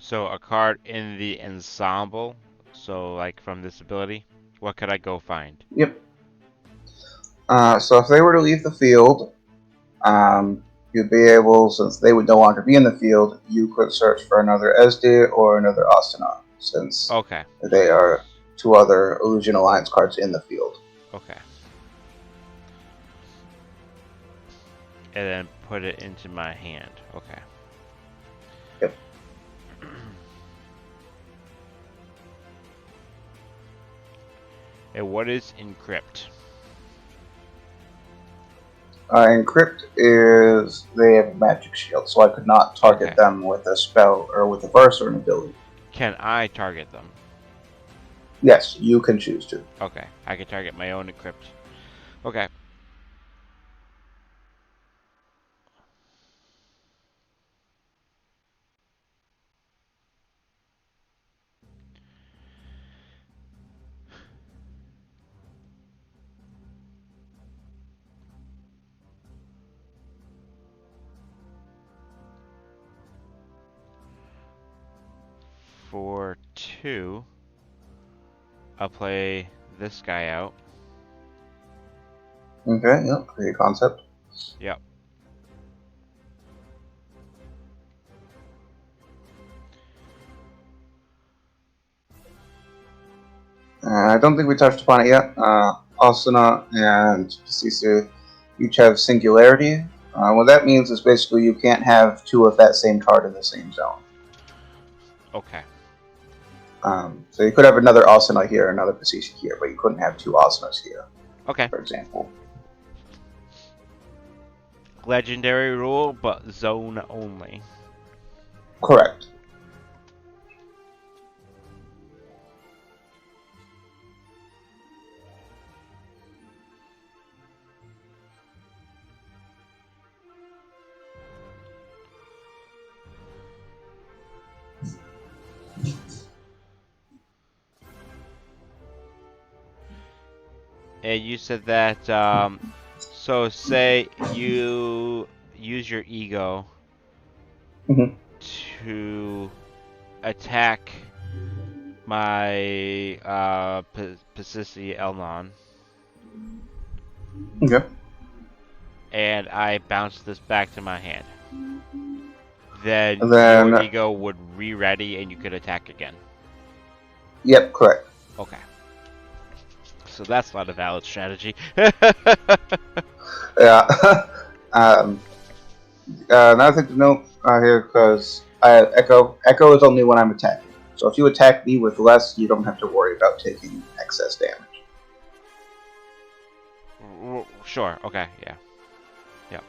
So a card in the ensemble. So like from this ability, what could I go find? Yep. So if they were to leave the field, you'd be able, since they would no longer be in the field, you could search for another Esde or another Astronaut, since Okay. they are two other Illusion Alliance cards in the field. Okay. And then put it into my hand. Okay. Yep. And what is encrypt? Encrypt is they have a magic shield, so I could not target them with a spell or with a verse or an ability. Can I target them? Yes, you can choose to. Okay, I can target my own encrypt. Okay. For 2, I'll play this guy out. Okay, yep, great concept. Yep. I don't think we touched upon it yet. Asuna and Sisu each have Singularity. What that means is basically you can't have two of that same card in the same zone. Okay. So you could have another Asuna here, another Pasisha here, but you couldn't have two Asunas here, Okay. for example. Legendary rule, but zone only. Correct. And you said that, so say you use your ego to attack my Pasisi Elnon. Okay. And I bounce this back to my hand. Then your ego would re-ready and you could attack again. Yep, correct. Okay. So that's not a valid strategy. Yeah. Another thing to note here, because Echo is only when I'm attacking. So if you attack me with less, you don't have to worry about taking excess damage. Sure. Okay. Yeah. Yep.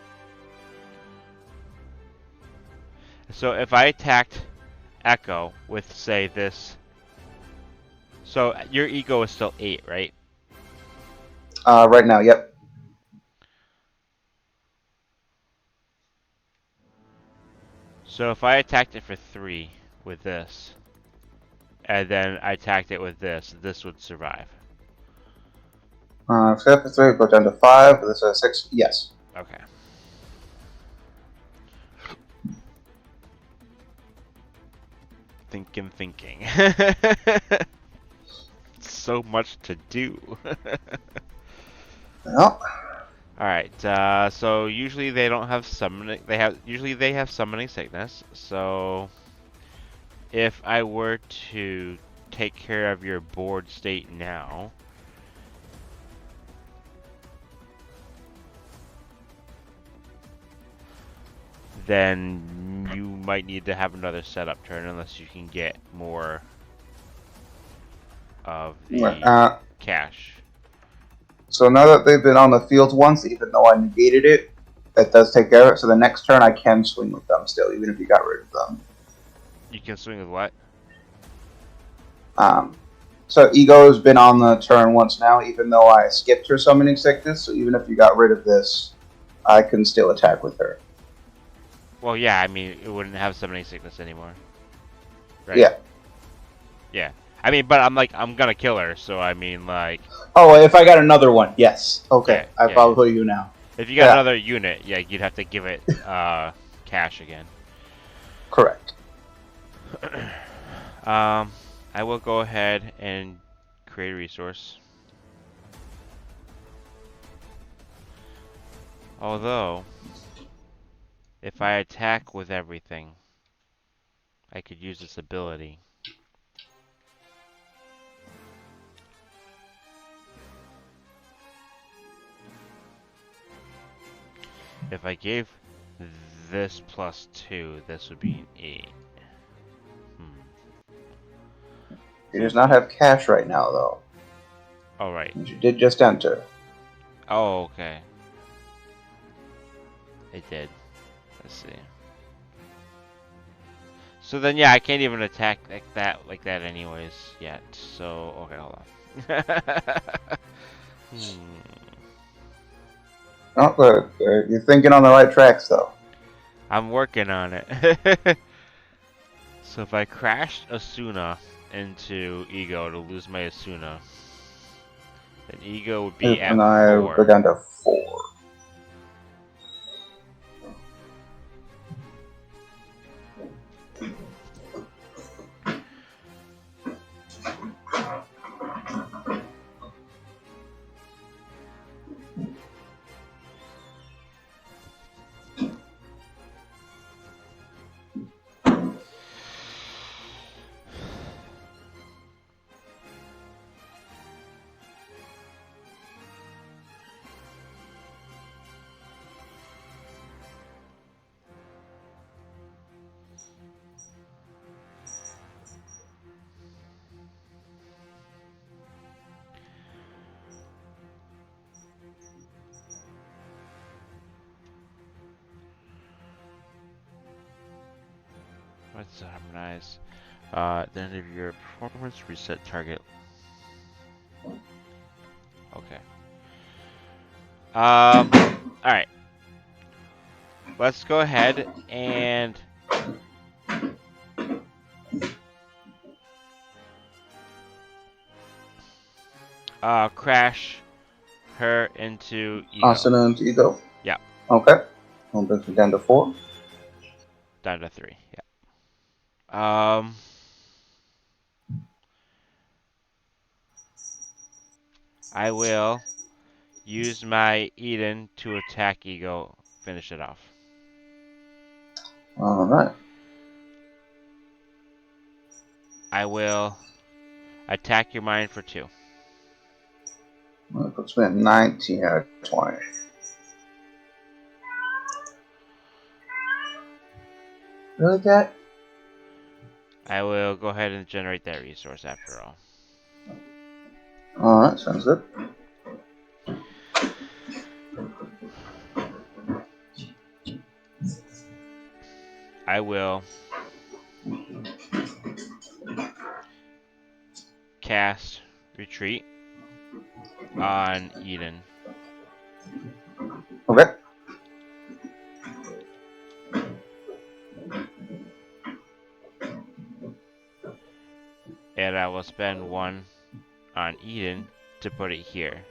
So if I attacked Echo with, say, this, so your ego is still 8, right? Right now, yep. So if I attacked it for 3 with this, and then I attacked it with this, this would survive. Step 3, go down to 5. This is 6. Yes. Okay. Thinking. So much to do. Well. All right. So usually they don't have summoning. Usually they have summoning sickness. So if I were to take care of your board state now, then you might need to have another setup turn unless you can get more of the cash. So now that they've been on the field once, even though I negated it, that does take care of it. So the next turn I can swing with them still, even if you got rid of them. You can swing with what? So Ego has been on the turn once now, even though I skipped her summoning sickness. So even if you got rid of this, I can still attack with her. Well, yeah, I mean, it wouldn't have summoning sickness anymore. Right? Yeah. Yeah. I mean, but I'm gonna kill her, so I mean, like... Oh, if I got another one, yes. Okay, yeah, I follow you now. If you got another unit, yeah, you'd have to give it cash again. Correct. I will go ahead and create a resource. Although, If I attack with everything, I could use this ability. If I gave this +2, this would be an 8. You does not have cash right now, though. Oh, right. You did just enter. Oh, okay. It did. Let's see. So then, yeah, I can't even attack like that anyways yet. So, okay, hold on. Oh, but you're thinking on the right tracks, though. I'm working on it. So if I crashed Asuna into Ego to lose my Asuna, then Ego would be at And I 4. go down to 4. What's harmonize? At the end of your performance, reset target. Okay. Alright. Let's go ahead and crash her into Ego. Asuna into Ego? Yeah. Okay. I'll bring you down to 4. Down to 3, yeah. I will use my Eden to attack Ego, finish it off. Alright. I will attack your mind for 2. Well, that puts me at 19 out of 20. Really, Cat? I will go ahead and generate that resource after all. Alright, sounds good. I will cast Retreat on Eden. Okay. And I will spend 1 on Eden to put it here.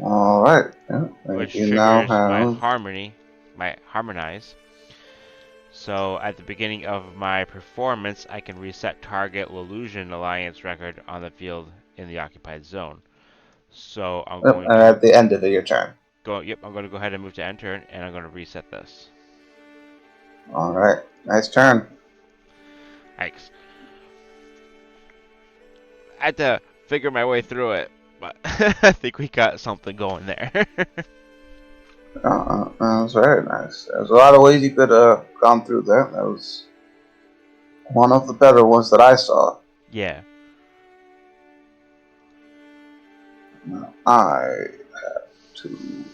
Alright. Yeah, Which you now triggers my have... my harmonize. So at the beginning of my performance, I can reset target Lelusion Alliance record on the field in the occupied zone. So I'm going to at the end of your turn. I'm going to go ahead and move to enter, and I'm going to reset this. Alright. Nice turn. Thanks. I had to figure my way through it, but I think we got something going there. That was very nice. There's a lot of ways you could have gone through that. That was one of the better ones that I saw. Yeah. Now I have to...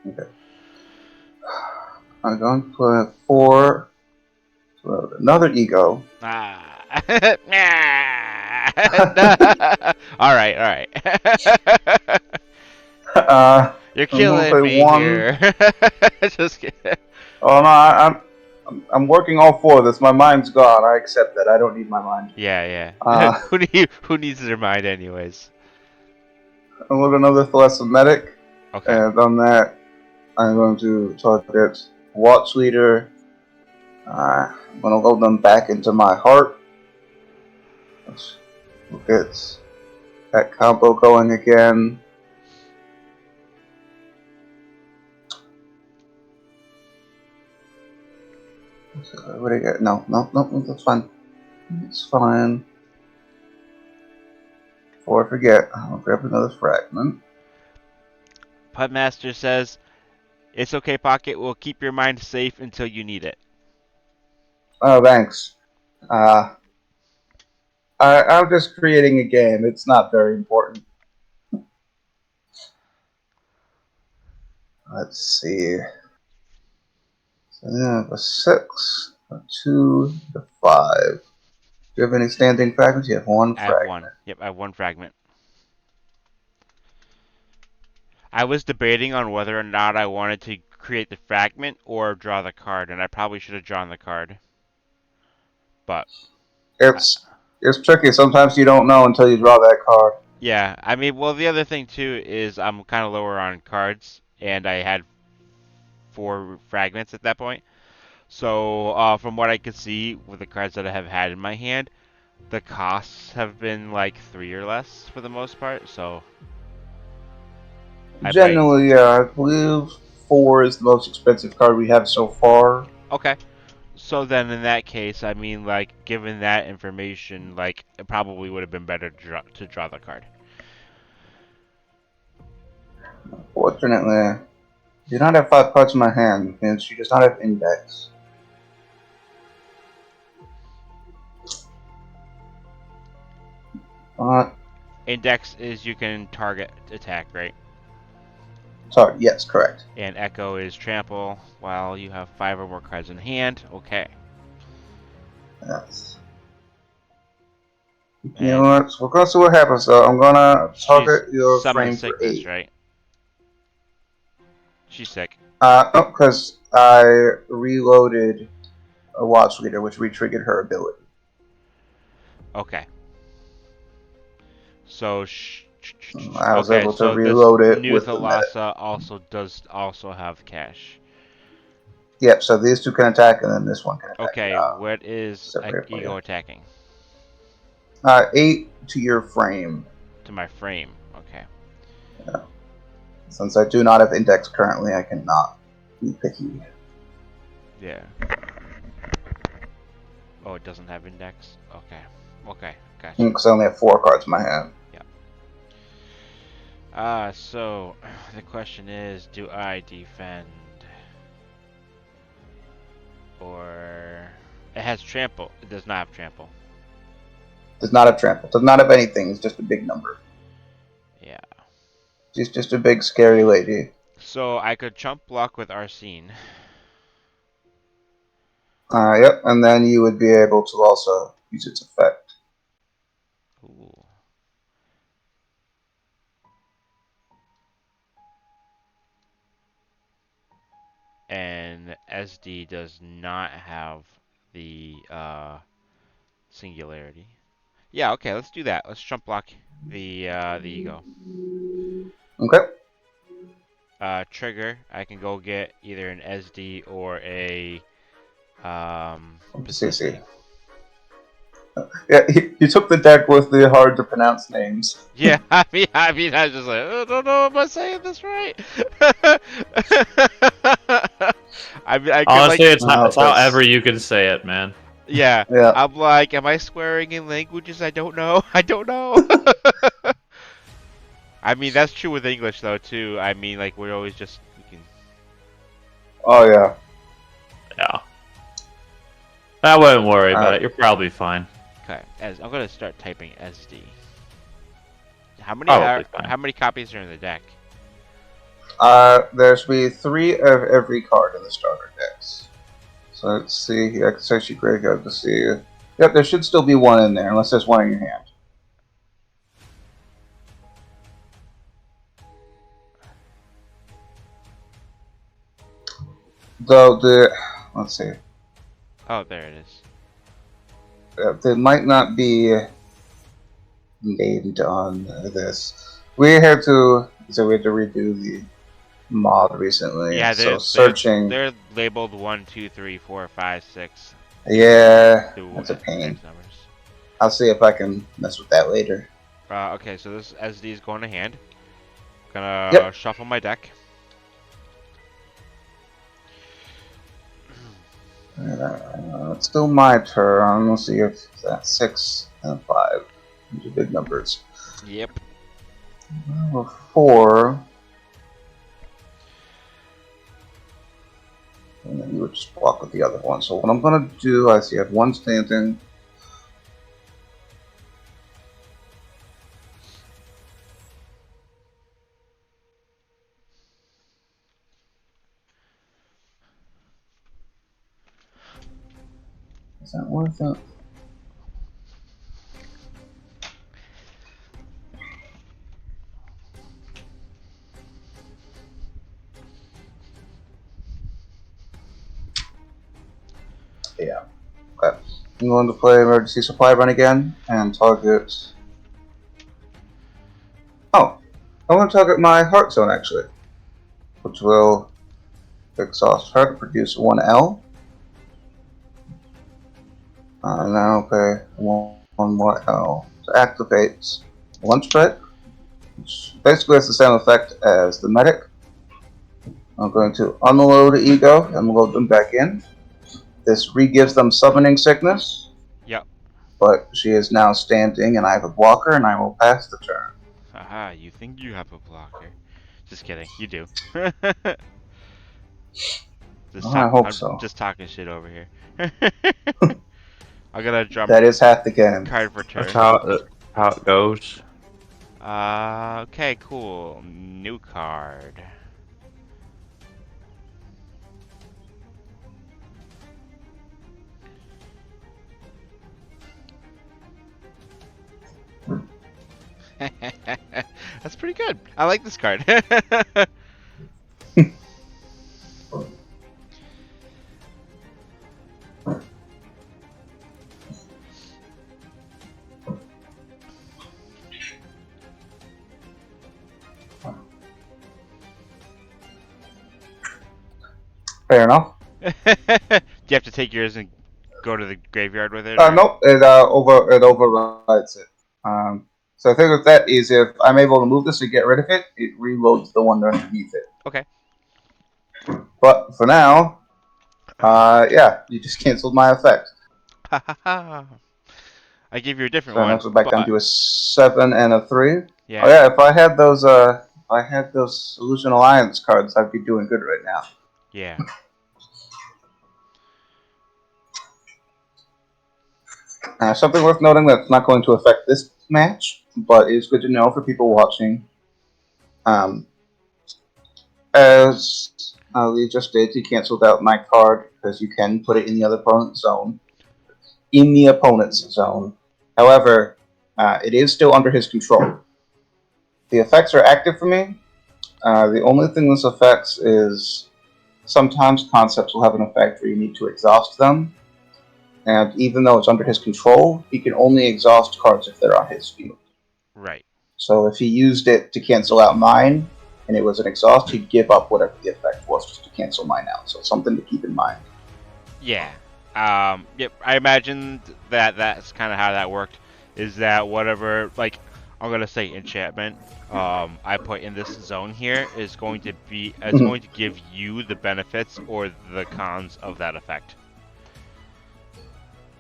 Okay. I'm going to put 4... So another Ego. Ah. All right. You're killing me 1. here. Just kidding. Oh no, I'm working all 4 of this. My mind's gone. I accept that. I don't need my mind. Yeah. Uh, Who needs their mind anyways? I'm with another Thalassomatic. Okay. And on that, I'm going to target Watch Leader. I'm going to load them back into my heart. We'll get that combo going again. What do you get? No, that's fine. It's fine. Before I forget, I'll grab another fragment. Putmaster says, "It's okay, Pocket. We'll keep your mind safe until you need it." Oh, thanks. I'm just creating a game. It's not very important. Let's see. So yeah, a 6, a 2, a 5. Do you have any standing fragments? You have one I have fragment. one. Yep, I have one fragment. I was debating on whether or not I wanted to create the fragment or draw the card, and I probably should have drawn the card. But It's tricky. Sometimes you don't know until you draw that card. yeah, I mean, well, the other thing too is I'm kind of lower on cards, and I had 4 fragments at that point. So from what I could see with the cards that I have had in my hand, the costs have been like 3 or less for the most part. So I might. Generally, yeah, I believe 4 is the most expensive card we have so far. Okay. So then, in that case, I mean, like, given that information, like, it probably would have been better to draw the card. Fortunately, I do not have 5 cards in my hand, and she does not have index. Index is you can target attack, right? Sorry, yes, correct. And Echo is trample while you have 5 or more cards in hand. Okay. Yes. You And know what? So we're gonna see what happens. So I'm gonna target your summon frame for sickness, 8. right? She's sick. No, because I reloaded a watch leader, which re-triggered her ability. Okay. So I was okay, able to so this reload it new with the meta. Thalassa does also have cash. Yep, so these two can attack, and then this one can attack. Okay, what is Separate Ego attacking? 8 to your frame. To my frame. Okay. Yeah. Since I do not have index currently, I cannot be picky. Yeah. Oh, it doesn't have index? Okay. Okay, gotcha. Because I only have 4 cards in my hand. Yeah. So the question is, do I defend? Or it has trample. It does not have trample. Does not have trample. Does not have anything. It's just a big number. Yeah. She's just a big scary lady. So I could chump block with Arsene. Yep, and then you would be able to also use its effect. Ooh. And SD does not have the singularity. Yeah, okay, let's do that. Let's chump block the Ego. Okay. Trigger, I can go get either an SD or a CC. Pacific. Yeah, you took the deck with the hard to pronounce names. Yeah, I mean, I was just like, I don't know if I'm saying this right. I mean, I Honestly, like, it's however you can say it, man. yeah, Yeah. I'm like, am I swearing in languages I don't know? I don't know. I mean, that's true with English though too. I mean, like we're always just we can. Oh yeah. Yeah. I wouldn't worry about it. You're probably fine. Okay, I'm gonna start typing SD. How many copies are in the deck? There should be 3 of every card in the starter decks. So let's see. I can search your graveyard to see. Yep, there should still be 1 in there, unless there's 1 in your hand. Though let's see. Oh, there it is. They might not be named on this. We had to redo the mod recently. Yeah, so searching. They're labeled 1, 2, 3, 4, 5, 6. Yeah, that's a pain. Numbers. I'll see if I can mess with that later. Okay, so this SD is going to hand. Gonna Yep. shuffle my deck. It's still my turn. Let's see if that's 6 and 5. These are big numbers. Yep. 4. And then you would just block with the other one. So what I'm going to do, I see I have 1 standing. Is that worth it? Yeah. Okay. I'm going to play Emergency Supply Run again and target. Oh, I want to target my Heart Zone actually, which will exhaust her to produce 1L. Now play one more L. So activates Lunch Break, which basically has the same effect as the Medic. I'm going to unload Ego and load them back in. This re-gives them Summoning Sickness, Yep. but she is now standing and I have a blocker and I will pass the turn. Haha, you think you have a blocker. Just kidding, you do. I hope I'm so. just talking shit over here. I'm gonna draw That is half the game. card for That's turn. how it goes. Okay, cool. New card. That's pretty good. I like this card. Fair enough. Do you have to take yours and go to the graveyard with it? Or? Nope, it overrides it. So the thing with that is if I'm able to move this and get rid of it, it reloads the one underneath it. Okay. But for now, yeah, you just canceled my effect. I gave you a different So now one, we're back down but to a 7 and a 3. yeah, Oh yeah, if I had those Illusion Alliance cards, I'd be doing good right now. yeah. Something worth noting that's not going to affect this match, but is good to know for people watching. As Lee just did, he canceled out my card because you can put it in the other opponent's zone. In the opponent's zone. However, it is still under his control. The effects are active for me. The only thing this affects is sometimes concepts will have an effect where you need to exhaust them. And even though it's under his control, he can only exhaust cards if they're on his field. Right. So if he used it to cancel out mine, and it was an exhaust, he'd give up whatever the effect was just to cancel mine out. So something to keep in mind. Yeah. Yep. I imagined that that's kind of how that worked. Is that whatever, like, I'm gonna say enchantment, I put in this zone here is going to be, it's going to give you the benefits or the cons of that effect.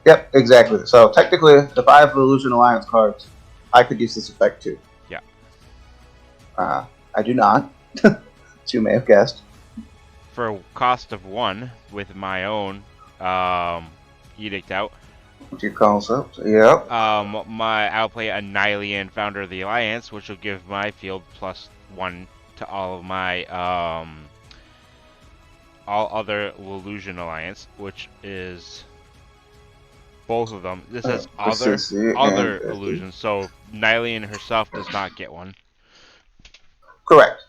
Yep, exactly. So technically, if I have Illusion Alliance cards, I could use this effect too. Yeah. I do not, as you may have guessed. For a cost of 1 with my own edict out. What your concept? Yep. I'll play Annihilian, Founder of the Alliance, which will give my field +1 to all of my all other Illusion Alliance, which is both of them. This has other illusions, so Annihilian herself does not get one. Correct.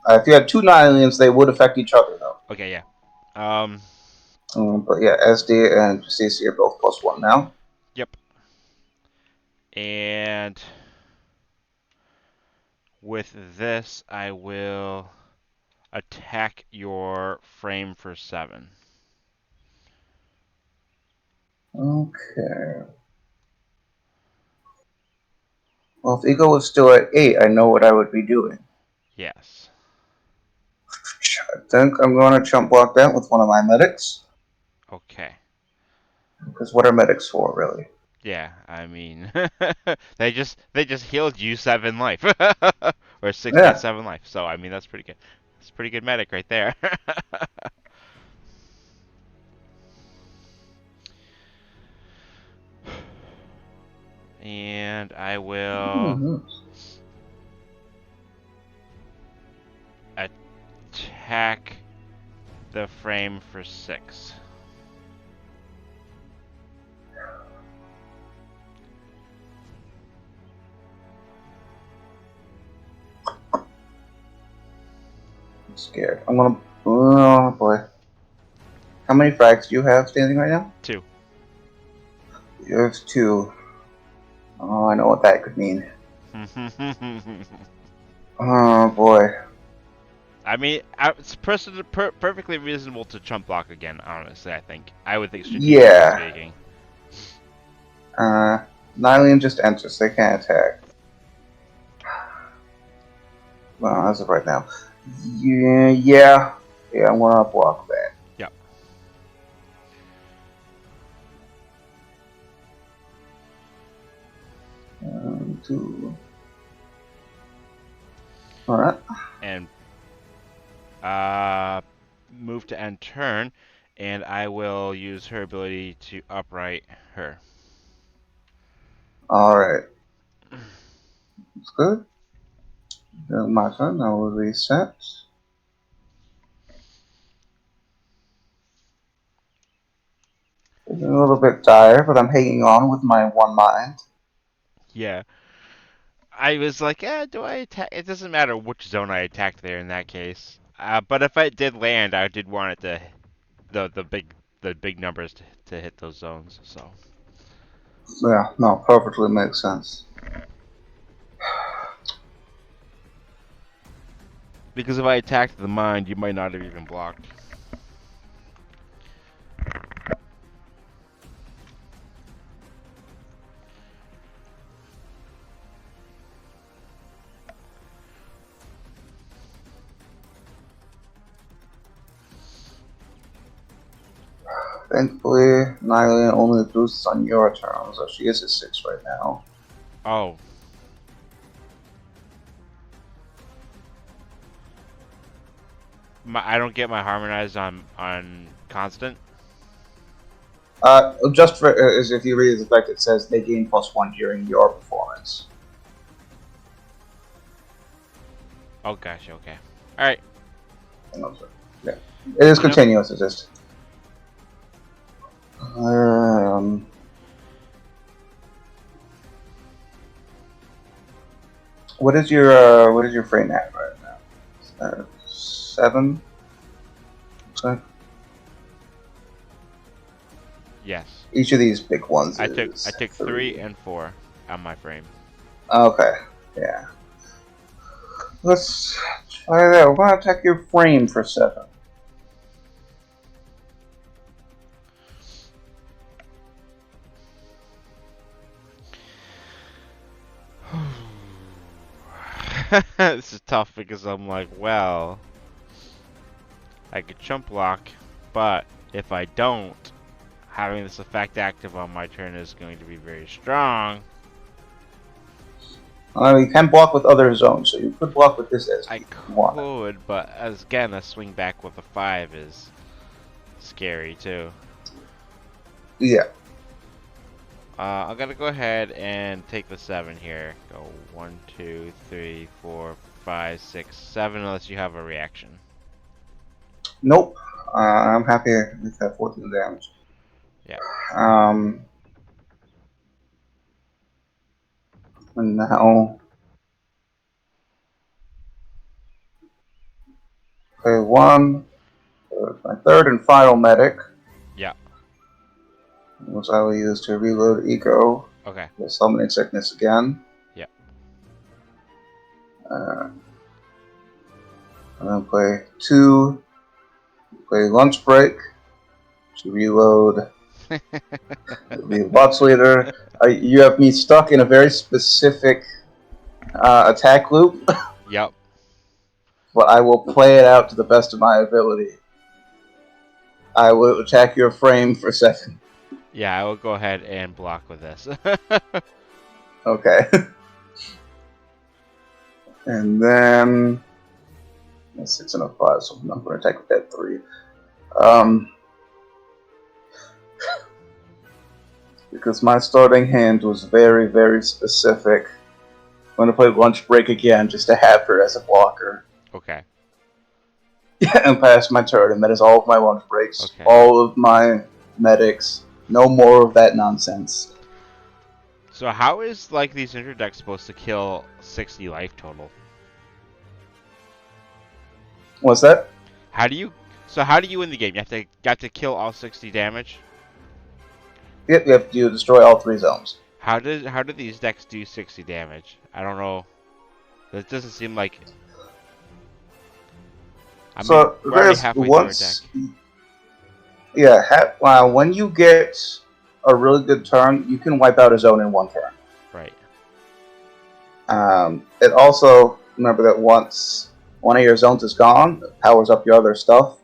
If you had 2 Nihilians, they would affect each other though. Okay, yeah. But yeah, SD and CC are both +1 now. Yep. And with this, I will attack your frame for 7. Okay. Well, if Ego was still at 8, I know what I would be doing. Yes. I think I'm going to chump block that with one of my medics. Okay. Because what are medics for, really? Yeah, I mean, they just healed you 7 life, or Yeah. 6.7 life. So I mean, that's pretty good. It's a pretty good medic right there. And I will attack the frame for 6. I'm scared. I'm going to... Oh, boy. How many frags do you have standing right now? 2. You have 2. Oh, I know what that could mean. Oh, boy. I mean, it's perfectly reasonable to chump block again, honestly, I think. I would think, strategically speaking. Nylian just enters. They can't attack. Well, as of right now. Yeah, I'm gonna block that. Yep. Two. Alright. And move to end turn, and I will use her ability to upright her. Alright. That's good. Then my turn. I will reset. It's a little bit dire, but I'm hanging on with my one mind. Yeah. I was like, do I attack? It doesn't matter which zone I attacked there in that case. But if I did land, I did want it to the big numbers to hit those zones. So. Yeah, no, perfectly makes sense. Because if I attacked the mind, you might not have even blocked. Thankfully, Nylian only boosts on your turn, so she is at 6 right now. Oh. I don't get my harmonized on constant. Just for, as if you read the effect, it says they gain +1 during your performance. Oh gosh, okay. Alright. Yeah. It is continuous, it's just. What is your frame at right now? 7? Okay. Yes. Each of these big ones. I took 3 and 4 on my frame. Okay. Yeah. Let's try that. We're gonna attack your frame for 7. This is tough because I'm like, well, I could chump block, but if I don't, having this effect active on my turn is going to be very strong. You can block with other zones, so you could block with this as I you want. could, but as again, a swing back with a 5 is scary too. Yeah. I'm gonna go ahead and take the 7 here. Go 1, 2, 3, 4, 5, 6, 7, unless you have a reaction. Nope. I'm happy with that 14 damage. Yeah. And now, okay, my third and final medic. Yeah. Which I will use to reload Eco. Okay. The summoning sickness again. Yeah. And then play 2. Play lunch break to reload. The box leader. You have me stuck in a very specific attack loop, Yep. but I will play it out to the best of my ability. I will attack your frame for 7. Yeah, I will go ahead and block with this. Okay. And then a 6 and a 5, so I'm not going to attack with that 3. Because my starting hand was very, very specific. I'm going to play Lunch Break again just to have her as a blocker. Okay. And pass my turn, and that is all of my lunch breaks, Okay. all of my medics. No more of that nonsense. So how is like these interdecks supposed to kill 60 life total? What's that? How do you? So how do you win the game? You have to kill all 60 damage. Yep, you have to destroy all 3 zones. How do these decks do 60 damage? I don't know. That doesn't seem like. I mean, we're already halfway through our deck. Yeah, when you get a really good turn, you can wipe out a zone in 1 turn. Right. It also, remember that once one of your zones is gone, it powers up your other stuff.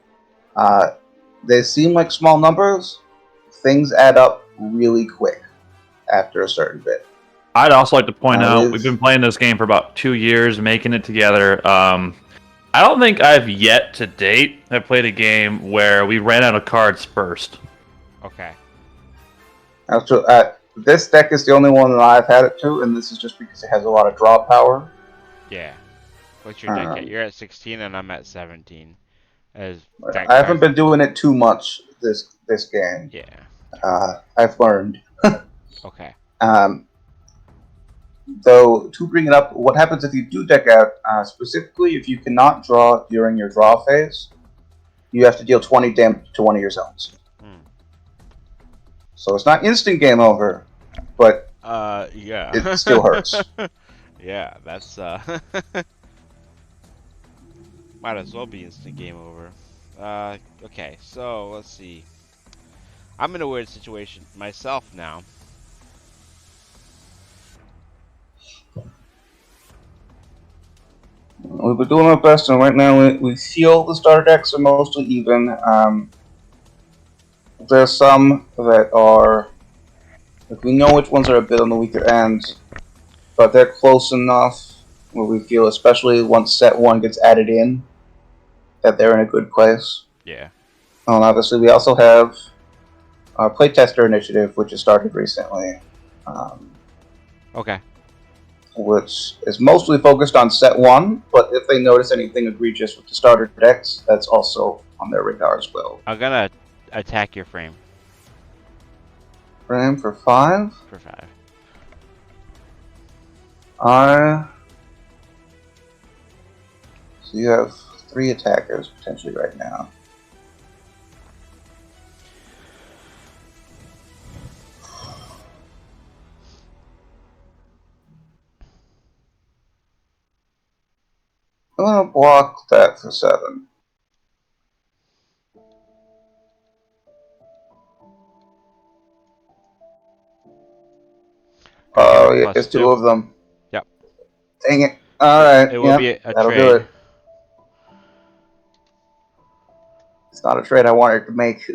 They seem like small numbers. Things add up really quick after a certain bit. I'd also like to point out we've been playing this game for about 2 years, making it together. I don't think I've yet to date have played a game where we ran out of cards first. Okay. Actually, this deck is the only one that I've had it to, and this is just because it has a lot of draw power. Yeah. What's your deck at? You're at 16 and I'm at 17. I haven't been doing it too much this game. Yeah. I've learned. Okay. Though, to bring it up, what happens if you do deck out, specifically if you cannot draw during your draw phase, you have to deal 20 damage to one of your zones. So it's not instant game over, but yeah. it still hurts. Yeah, that's might as well be instant game over. Okay, so let's see. I'm in a weird situation myself now. We've been doing our best, and right now we feel the starter decks are mostly even. There's some that are, like, we know which ones are a bit on the weaker end, but they're close enough where we feel, especially once set 1 gets added in, that they're in a good place. Yeah. And obviously, we also have our playtester initiative, which has started recently. Okay. Which is mostly focused on set 1, but if they notice anything egregious with the starter decks, that's also on their radar as well. I'm gonna attack your frame. Frame for 5? For 5. So you have 3 attackers potentially right now. I'm gonna block that for 7. Oh, yeah, it's 2 of them. Yep. Dang it. Alright, it will be a that'll trade. do it. It's not a trade I wanted to make.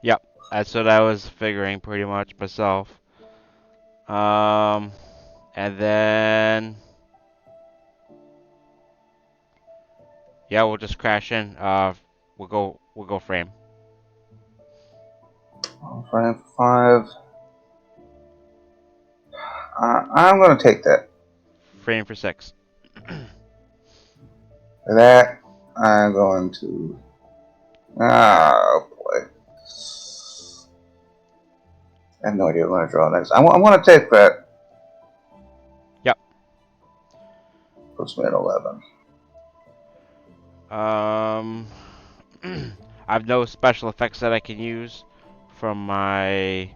Yep, that's what I was figuring pretty much myself. And then yeah, we'll just crash in. We'll go frame. Frame for 5. I'm gonna take that. Frame for 6. For that, I'm going to. Oh boy. I have no idea what I'm going to draw next. I'm going to take that. Yep. Puts me at 11. I have no special effects that I can use from my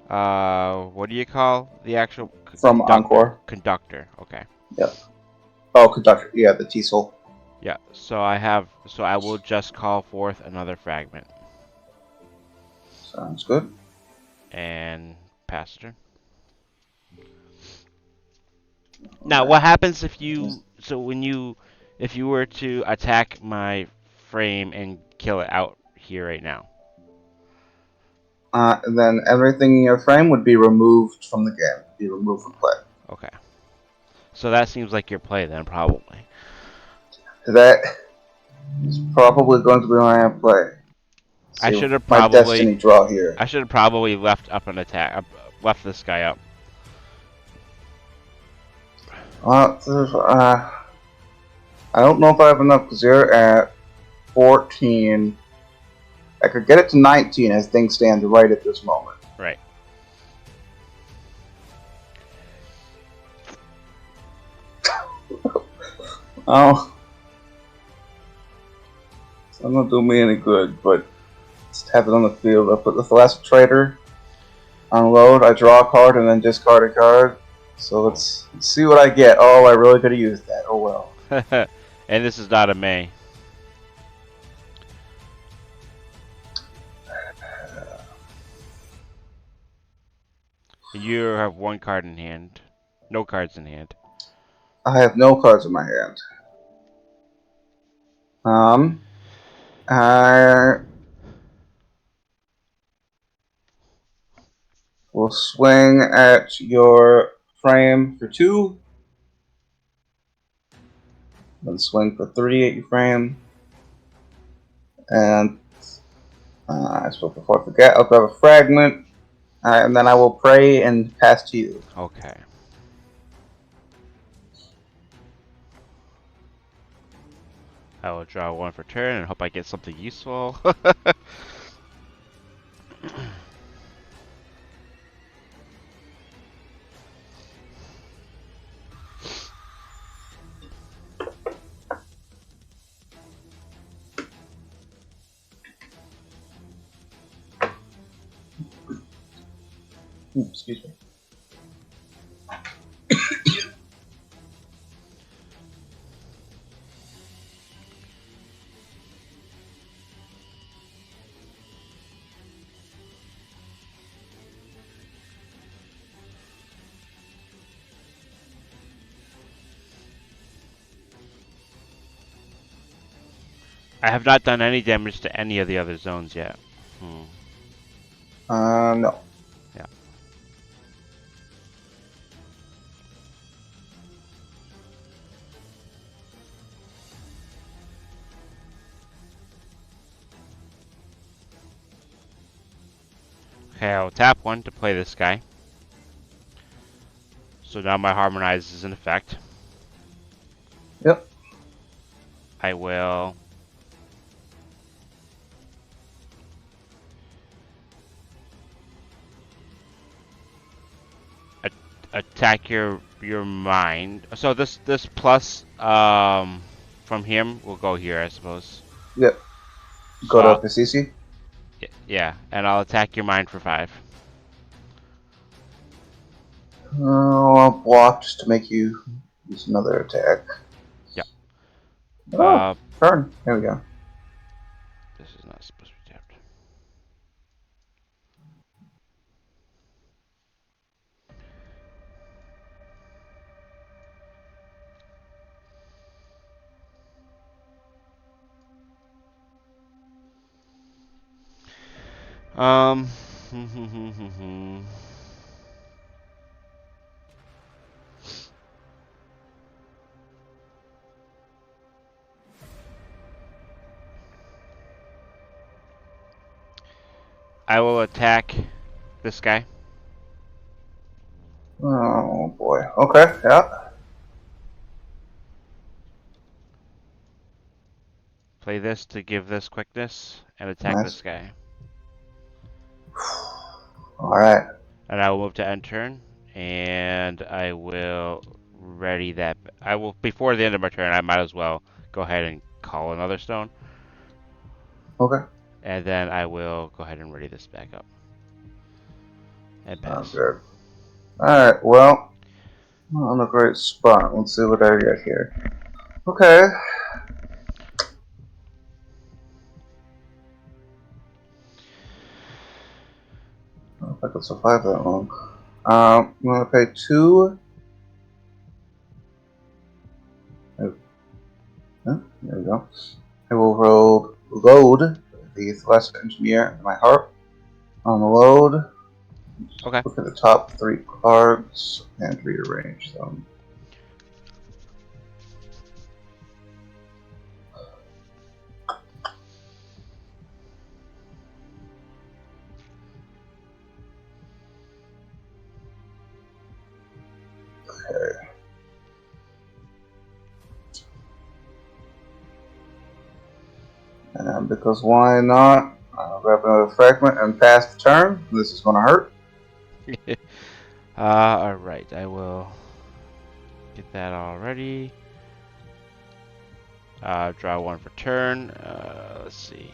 what do you call the actual From Encore. Conductor. Okay. Yep. Oh, Conductor. Yeah, the T-Soul. Yeah. So I will just call forth another fragment. Sounds good. And pass turn. Now, what happens if you? So if you were to attack my frame and kill it out here right now? Then everything in your frame would be removed from the game. Be removed from play. Okay. So that seems like your play then, probably. That is probably going to be my play. I See should have my probably destiny draw here. left up an attack, left this guy up. I don't know if I have enough because you're at 14. I could get it to 19 as things stand right at this moment. Right. Oh, it's not gonna do me any good, but just have it on the field. I put the last trader, unload, I draw a card, and then discard a card. So let's see what I get. Oh, I really could have used that. Oh well. And this is not a May. You have one card in hand. No cards in hand. I have no cards in my hand. I will swing at your frame for 2, then swing for 3 at your frame, and I suppose before I forget, I'll grab a fragment, and then I will pray and pass to you. Okay. I will draw one for turn and hope I get something useful. Excuse me. I have not done any damage to any of the other zones yet. No. Yeah. Okay, I'll tap one to play this guy. So now my harmonize is in effect. Yep. I will attack your mind. So this plus from him will go here, I suppose. Yep. So Go to Pisisi. yeah, and I'll attack your mind for 5. I'll block just to make you use another attack. Yep. Oh, turn. There we go. This is not supposed to be tapped. Um. I will attack this guy. Oh boy. Okay. Yeah. Play this to give this quickness and attack Nice. this guy. All right. And I will move to end turn, and I will ready that. I will before the end of my turn. I might as well go ahead and call another stone, Okay. and then I will go ahead and ready this back up and Sounds pass. good. All right. Well, I'm on a great spot. Let's see what I get here. Okay. I don't know if I could survive that long. I'm gonna pay 2 There we go. I will load the Celeste Engineer in my heart. On the load, Okay. look at the top 3 cards and rearrange them. Okay. And because why not? I'll grab another fragment and pass the turn. This is going to hurt. Alright, I will get that already. Draw 1 for turn. Let's see.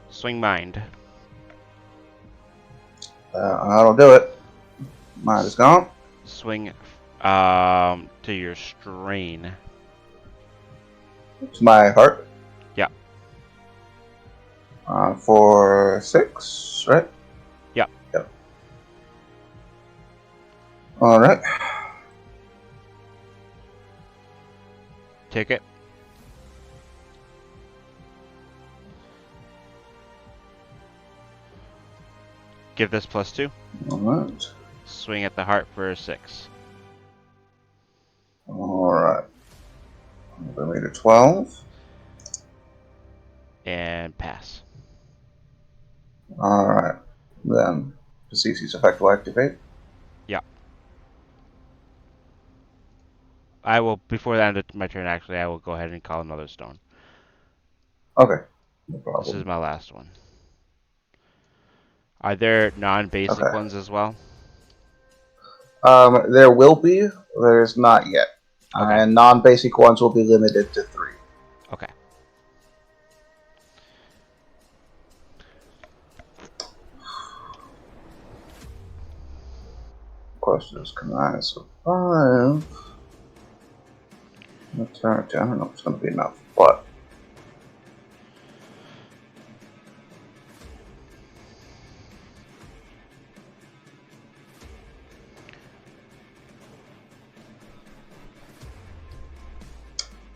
Swing Mind. That'll do it. Mine is gone. Swing to your Strain. To my heart. Yeah. For 6, right? Yeah. Yep. Alright. Take it. Give this +2. Alright. Swing at the heart for a 6. Alright. I made a 12. And pass. Alright. Then, the CC's effect will activate. Yeah. I will, before the end of my turn, actually, I will go ahead and call another stone. Okay. No problem. This is my last one. Are there non-basic ones as well? There will be. There's not yet. Okay. And non-basic ones will be limited to 3. Okay. Question is, can I survive? I don't know if it's going to be enough, but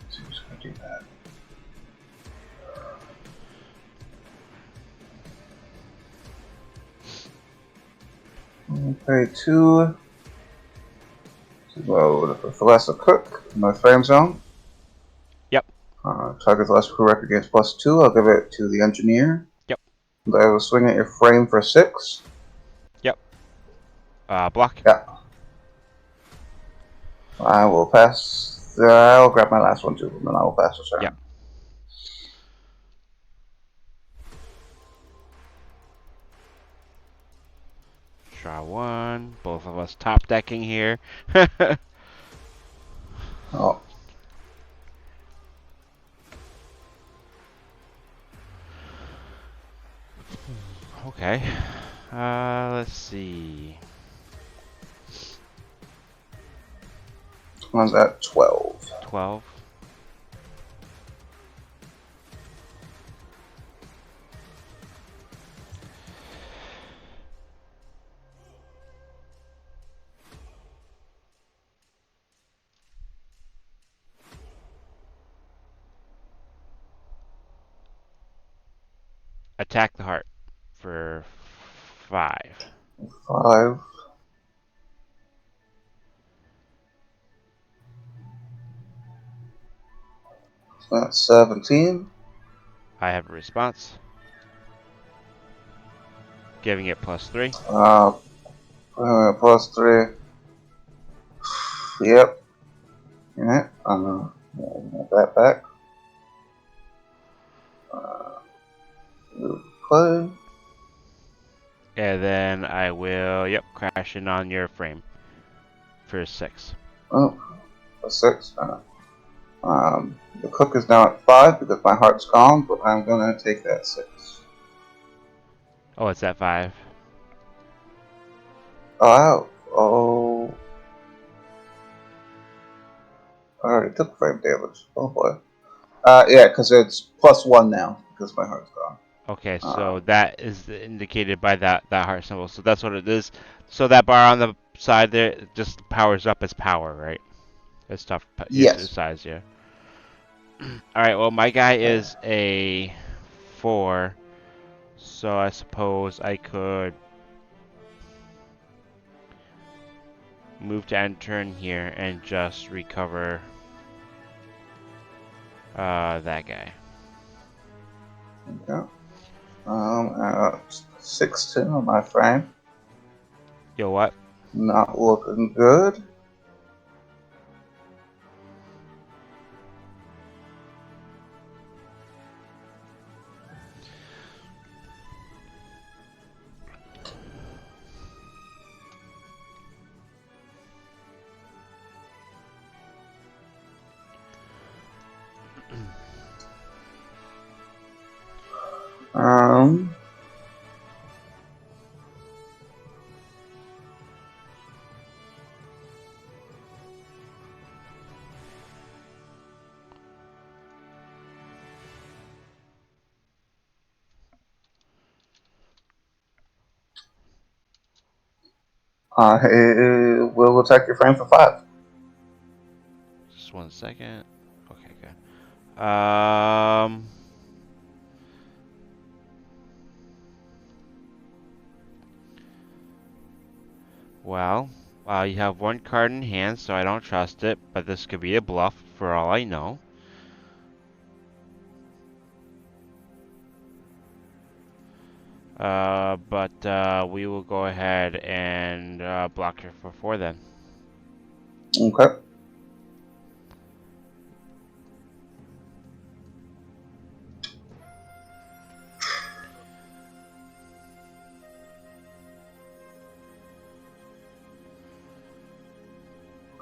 see who's going to do that. Okay, 2 to load the Thalassa Cook in my frame zone. Yep. Target Thalassa Crew record gains +2. I'll give it to the Engineer. Yep. And I will swing at your frame for 6. Yep. Block. Yeah. I will pass. I'll grab my last one too, and then I will pass the turn. Yep. Draw 1. Both of us top decking here. Oh. Okay. Let's see. One's at 12. 12. Attack the heart for 5. 5. So that's 17. I have a response. Giving it +3. +3. Yep. Yeah. That back. Play. And then I will, crash in on your frame for 6. Oh, a 6. The cook is now at 5 because my heart's gone, but I'm gonna take that 6. Oh, it's at 5. Oh. I already took frame damage. Oh boy. Yeah, because it's +1 now. because my heart's gone. Okay, so that is indicated by that heart symbol. So that's what it is. So that bar on the side there just powers up as power, right? It's tough. It's Yes. size, yeah. All right. Well, my guy Okay. is a 4, so I suppose I could move to end turn here and just recover that guy. Okay. 16 on my frame. Yo, what? Not looking good. Um, I will attack your frame for 5. Just 1 second. Okay, good. Well, you have one card in hand, so I don't trust it, but this could be a bluff for all I know. But we will go ahead and block her for 4 then. Okay.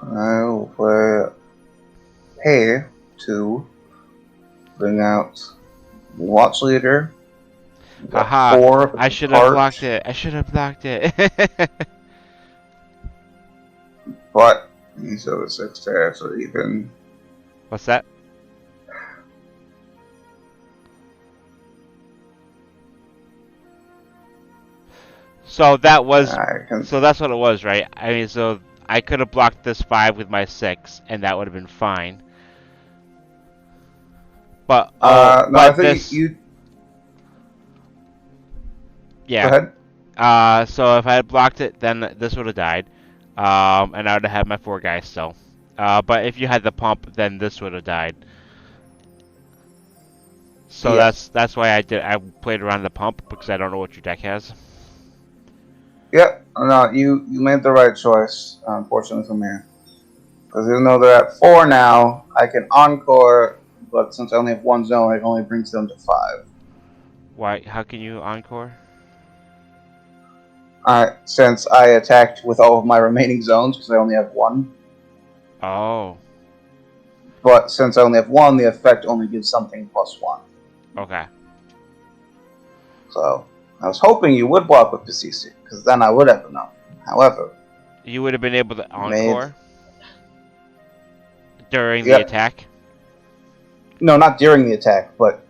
I will pay to bring out Watch Leader. We've got Haha, 4 I with the should have cart, blocked it. I should have blocked it. but these are the 6 tabs, so even. What's that? So that was, I can. so that's what it was, right? I mean, so I could have blocked this 5 with my 6, and that would have been fine. But No, I but think this, you. Go yeah. ahead. So if I had blocked it, then this would have died, and I would have had my 4 guys still. But if you had the pump, then this would have died. So Yes. that's why I played around the pump because I don't know what your deck has. Yep. No, you made the right choice. Unfortunately for me, because even though they're at 4 now, I can encore. But since I only have 1 zone, it only brings them to 5. Why? How can you encore? Since I attacked with all of my remaining zones, because I only have 1. Oh, But since I only have 1, the effect only gives something +1. okay. So I was hoping you would block with the CC, because then I would have enough. However, You would have been able to you made. encore during the Yep. attack. No, not during the attack, but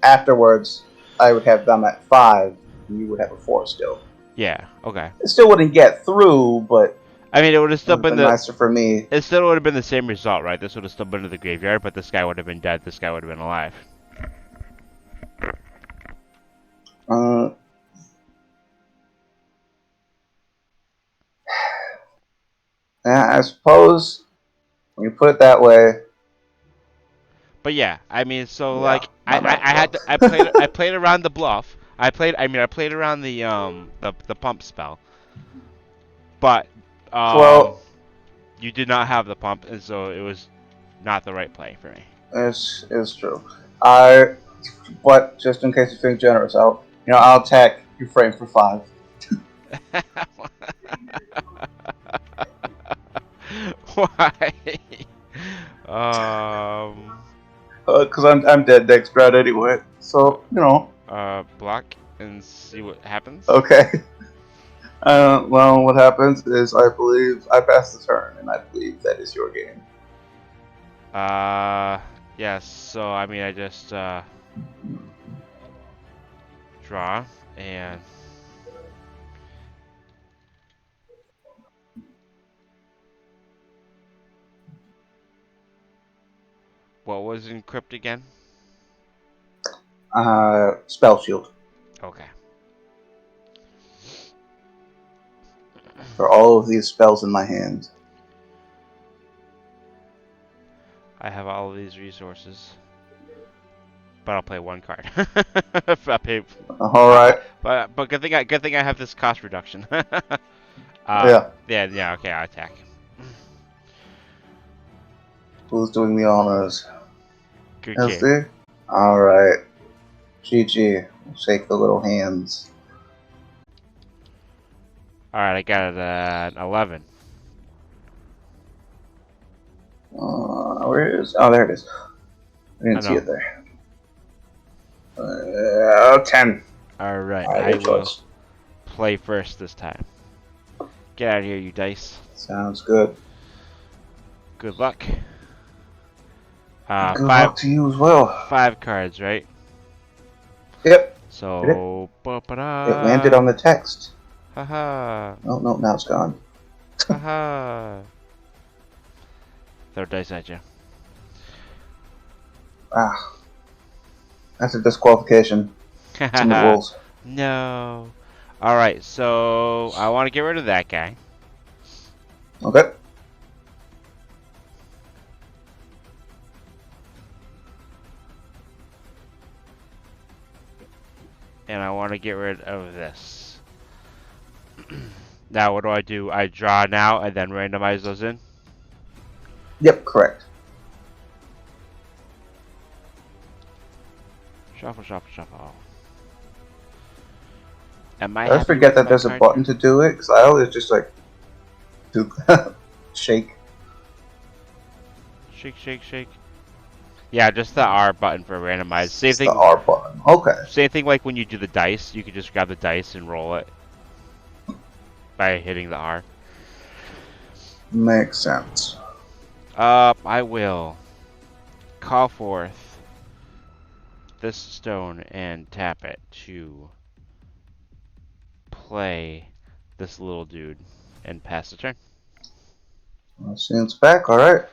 afterwards, I would have them at 5, and you would have a 4 still. Yeah. Okay. It still wouldn't get through, but I mean, it would have it still would have been been nicer for me. It still would have been the same result, right? This would have still been to the graveyard, but this guy would have been dead. This guy would have been alive. Uh, I suppose when you put it that way, But yeah, I mean, so yeah, like, my bad, I bro. had to, I played around the bluff. I played around the pump spell, but Well, you did not have the pump, and so it was not the right play for me. it's true. But just in case you're feeling generous, I'll attack your frame for 5. Why? Um. Because I'm dead next round anyway. So Block and see what happens. okay. Well, what happens is I believe I pass the turn, and I believe that is your game. Yes. So I mean, I just Draw, and what was encrypt again? Spell shield. Okay. For all of these spells in my hand. I have all of these resources, but I'll play one card. I'll pay, Alright. but good thing I have this cost reduction. Yeah. Yeah. Okay, I'll attack. Who's doing the honors? Good game. SD? Alright. GG. Shake the little hands. All right, I got an 11. Where is... Oh, there it is. I didn't see it there. 10. All right, Alright, I your will choice. play first this time. Get out of here, you dice. Sounds good. Good luck. Good luck to you as well. 5 cards, right? Yep. So, It landed on the text. haha, Oh, no, now it's gone. haha. Throw dice at you. Ah. That's a disqualification. It's in the rules. No. All right, so I want to get rid of that guy. Okay. And I want to get rid of this. Now, what do? I draw now and then randomize those in? Yep, correct. Shuffle, shuffle, shuffle. Am I I always happy forget with that my there's a card button here? to do it, because I always just like do shake. Shake, shake, shake. Yeah, just the R button for randomize. Same It's the thing. R button. Okay. Same thing like when you do the dice. You can just grab the dice and roll it by hitting the R. Makes sense. I will call forth this stone and tap it to play this little dude and pass the turn. See it's back. All right.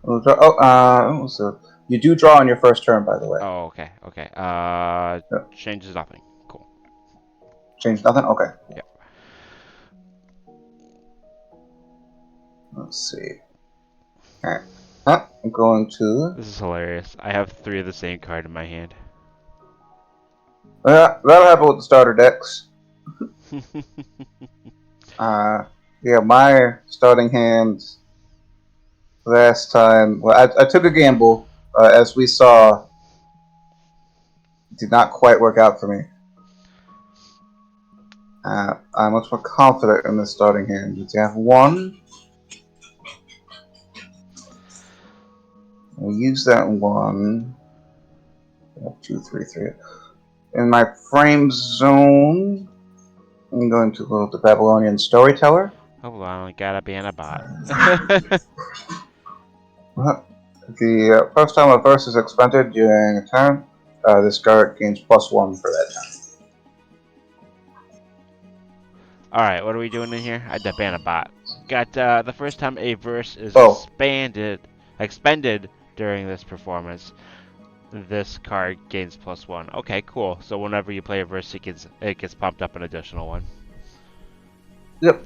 So you do draw on your first turn, by the way. Oh, okay, okay. Yep. Changes nothing. Cool. Change nothing. Okay. Yep. Let's see. All right. Huh? I'm going to. This is hilarious. I have 3 of the same card in my hand. That'll happen with the starter decks. Yeah, my starting hand last time. Well, I took a gamble, as we saw. It did not quite work out for me. I'm much more confident in this starting hand. You have 1. I'll use that 1. 2, 3, 3. In my frame zone, I'm going to load the Babylonian Storyteller. Hold on, I gotta be in a bot. The first time a verse is expended during a turn, this card gains +1 for that time. Alright, what are we doing in here? I had to ban a bot. Got the first time a verse is expended during this performance, this card gains +1. Okay, cool. So whenever you play a verse, it gets pumped up an additional 1. Yep.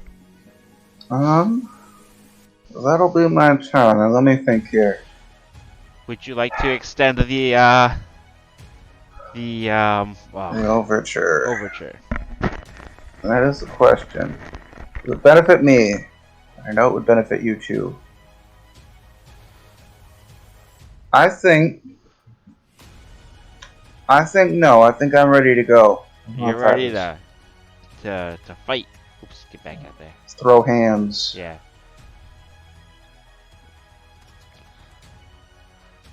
That'll be my turn. And let me think here. Would you like to extend the The overture. overture? That is the question. It would benefit me. I know it would benefit you too. I think no. I think I'm ready to go. You're ready to fight. Oops, get back out there. Throw hands. Yeah.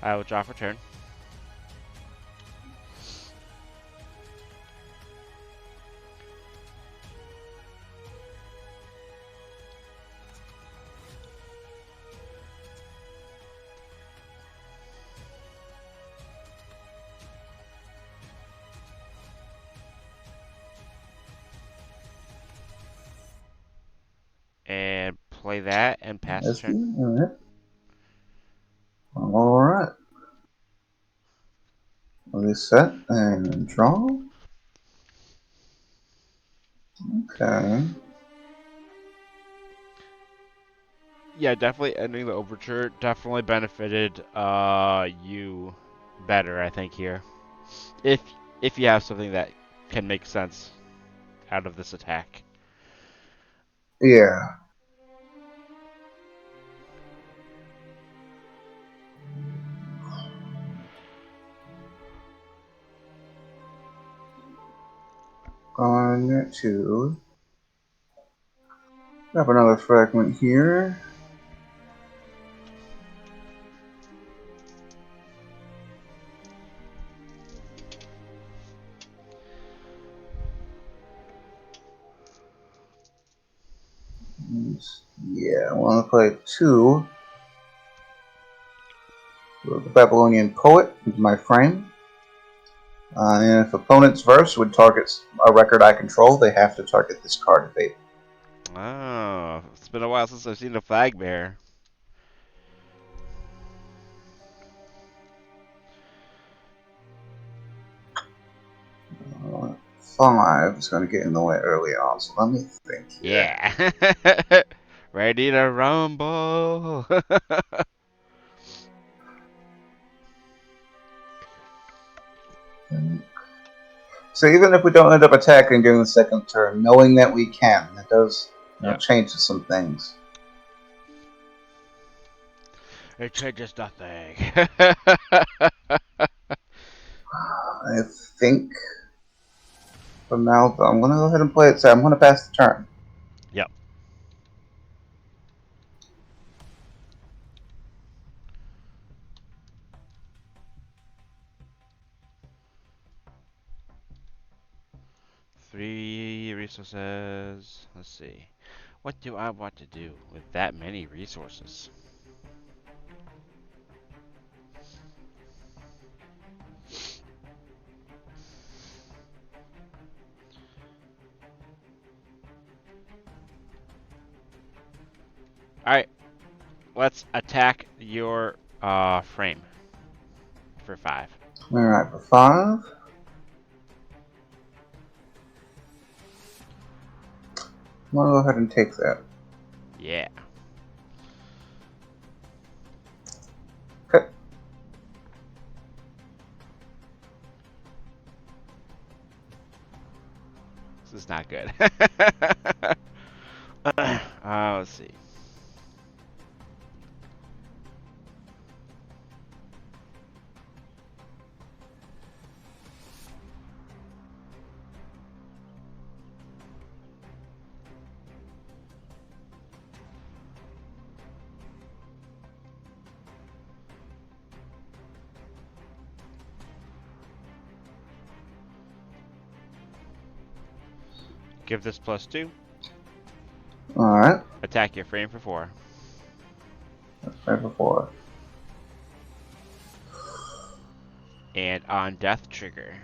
I will draw for turn. and play that and pass the turn. Alright. Alright. Reset and draw. Okay. Yeah, definitely ending the overture definitely benefited you better, I think, here. If you have something that can make sense out of this attack. Yeah. Going to grab another fragment here. Yeah, I want to play 2. The Babylonian Poet into my frame. And if opponent's verse would target a record I control, they have to target this card if they. Oh, it's been a while since I've seen a flag bearer. Uh, 5 is going to get in the way early on, so let me think here. Yeah. Ready to rumble. So even if we don't end up attacking during the second turn, knowing that we can, that does Yeah. change some things. It changes nothing. I think for now, I'm going to go ahead and play it. So I'm going to pass the turn. Yep. Three resources. Let's see. What do I want to do with that many resources? Alright. Let's attack your frame for 5. Alright, for 5. I'm going to go ahead and take that. Yeah. Okay. This is not good. Let's see. Give this +2. Alright. Attack your frame for 4. Right for 4. And on death trigger.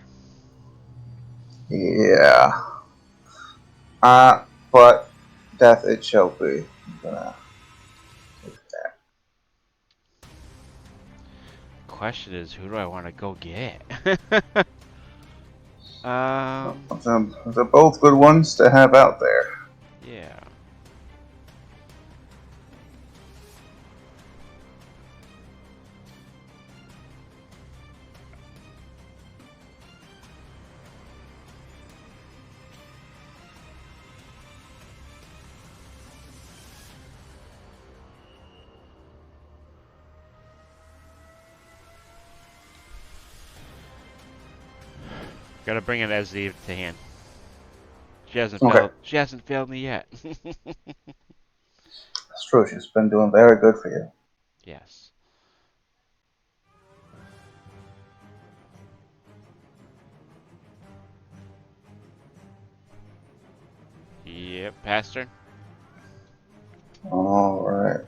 Yeah. But death it shall be. I'm gonna take that. Question is, who do I want to go get? Those are both good ones to have out there. Yeah. Gotta bring an Ezzy to hand. She hasn't Okay. failed. She hasn't failed me yet. That's true. She's been doing very good for you. Yes. Yep, pass turn. Alright.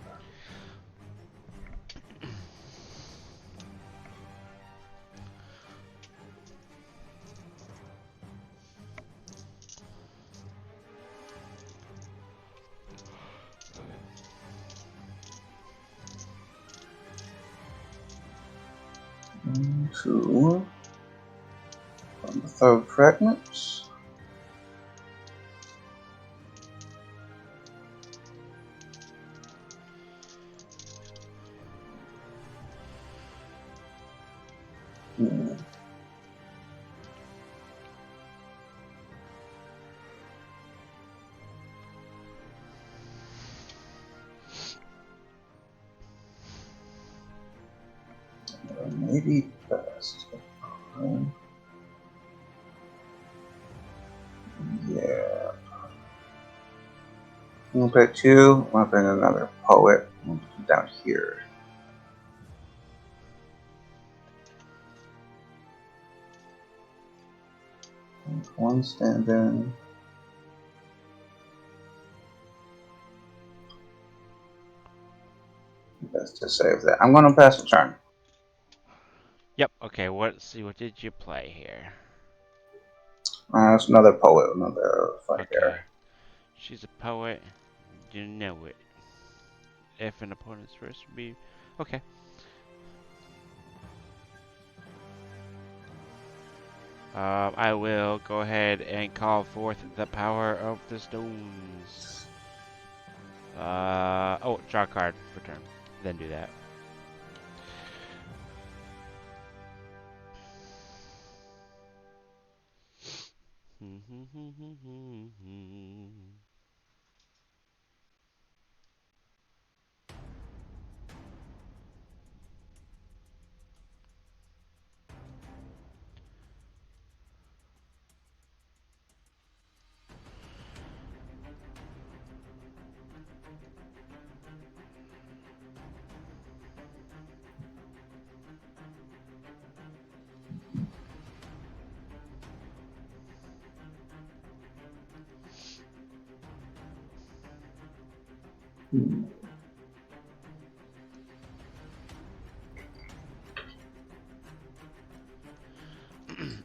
2 from the third fragment. Hmm. Maybe best. Yeah. I'm gonna pick 2. I'm gonna bring another poet down here. One stand-in. Best to save that. I'm gonna pass the turn. Yep. Okay. Let's see. What did you play here? That's another poet, another fight Okay. here. She's a poet. You know it. If an opponent's first would be okay. I will go ahead and call forth the power of the stones. Oh, draw a card for turn. Then do that.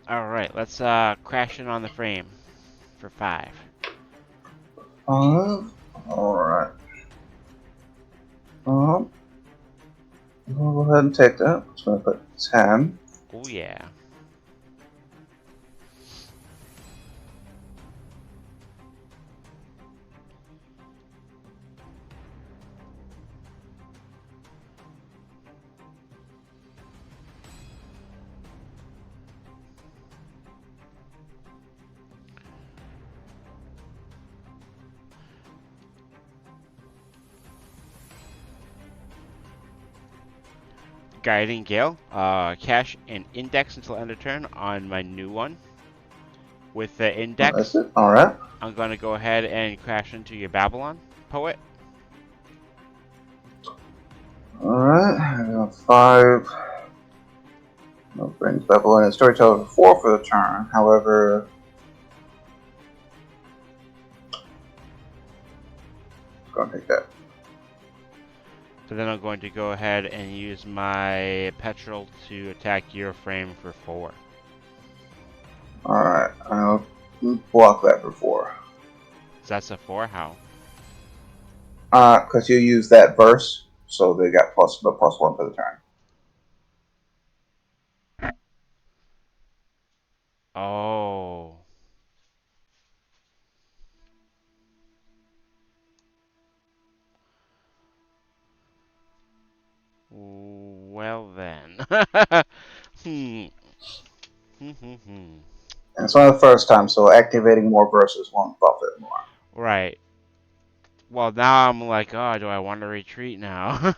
All right, let's crash in on the frame for 5. Alright. I'll go ahead and take that. I'm just gonna put 10. Oh yeah. Guiding Gale. Cash an index until end of turn on my new one. With the Oh, that's index, it. Alright. I'm going to go ahead and crash into your Babylon poet. Alright. I got 5. That brings Babylon and Storyteller to 4 for the turn. However, I'm gonna take that. So then I'm going to go ahead and use my Petrol to attack your frame for 4. Alright. I'll block that for 4. So that's a 4? How? Because you use that verse, so they got +1 for the turn. Oh. Well then. Hmm. And it's not the first time, so activating more verses won't buff it more. Right. Well, now I'm like, oh, do I want to retreat now?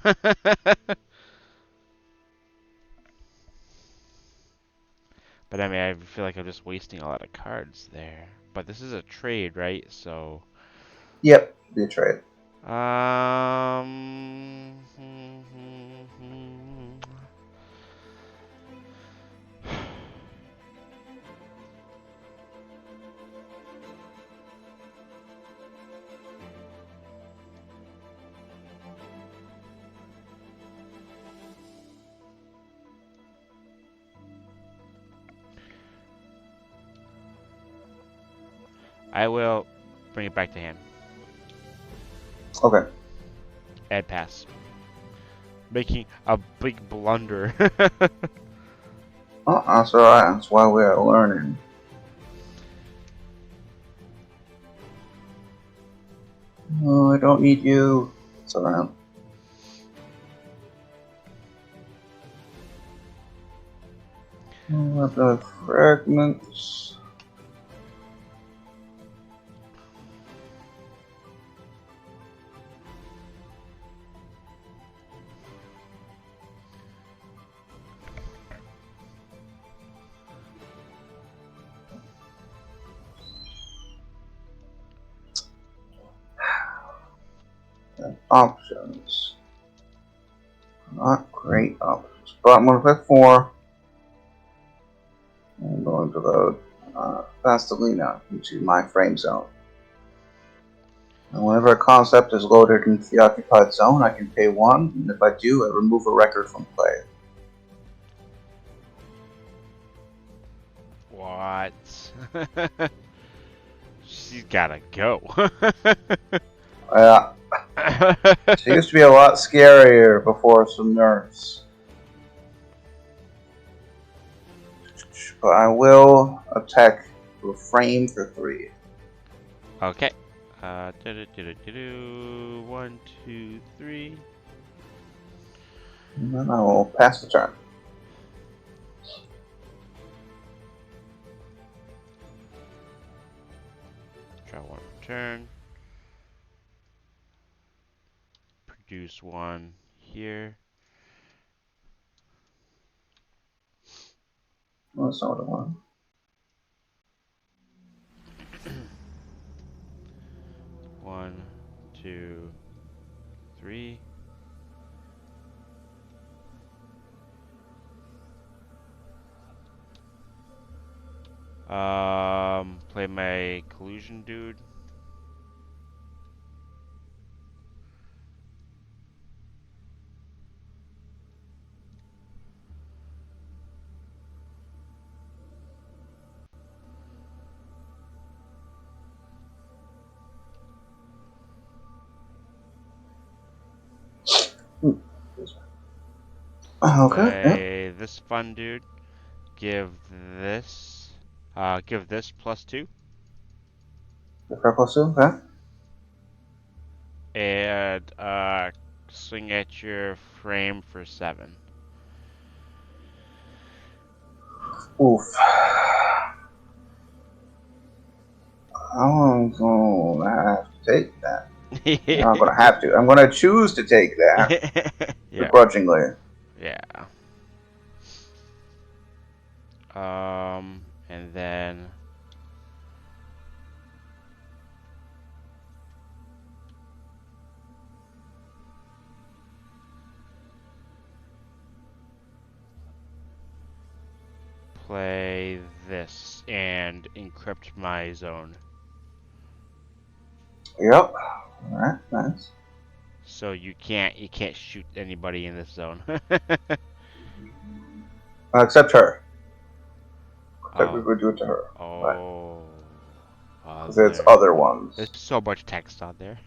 But I mean, I feel like I'm just wasting a lot of cards there. But this is a trade, right? So, Yep, be a trade. um, I will bring it back to him. Okay. Add pass. Making a big blunder. Oh, that's alright. That's why we're learning. Oh, I don't need you. It's alright. What the fragments? Options. Not great options. But I'm going to pick 4. I'm going to load Pastelina into my frame zone. And whenever a concept is loaded into the occupied zone, I can pay 1, and if I do, I remove a record from play. What? She's gotta go. Yeah. She used to be a lot scarier before some nerfs. But I will attack the frame for 3. Okay. 1, 2, 3. And then I will pass the turn. Draw 1 turn. Produce 1 here. Well, that's not what I want. One, 2, 3. Play my collusion dude. Okay, yeah. Play this fun dude. Give this +2. The purple suit, okay. And swing at your frame for 7. Oof. I'm gonna have to take that. I'm not gonna have to. I'm gonna choose to take that. Yeah. Begrudgingly. Yeah. And then play this and encrypt my zone. Yep. Alright, nice. So you can't shoot anybody in this zone. Except her. Except we Oh. would do it to her. Oh. Because it's other ones. There's so much text on there.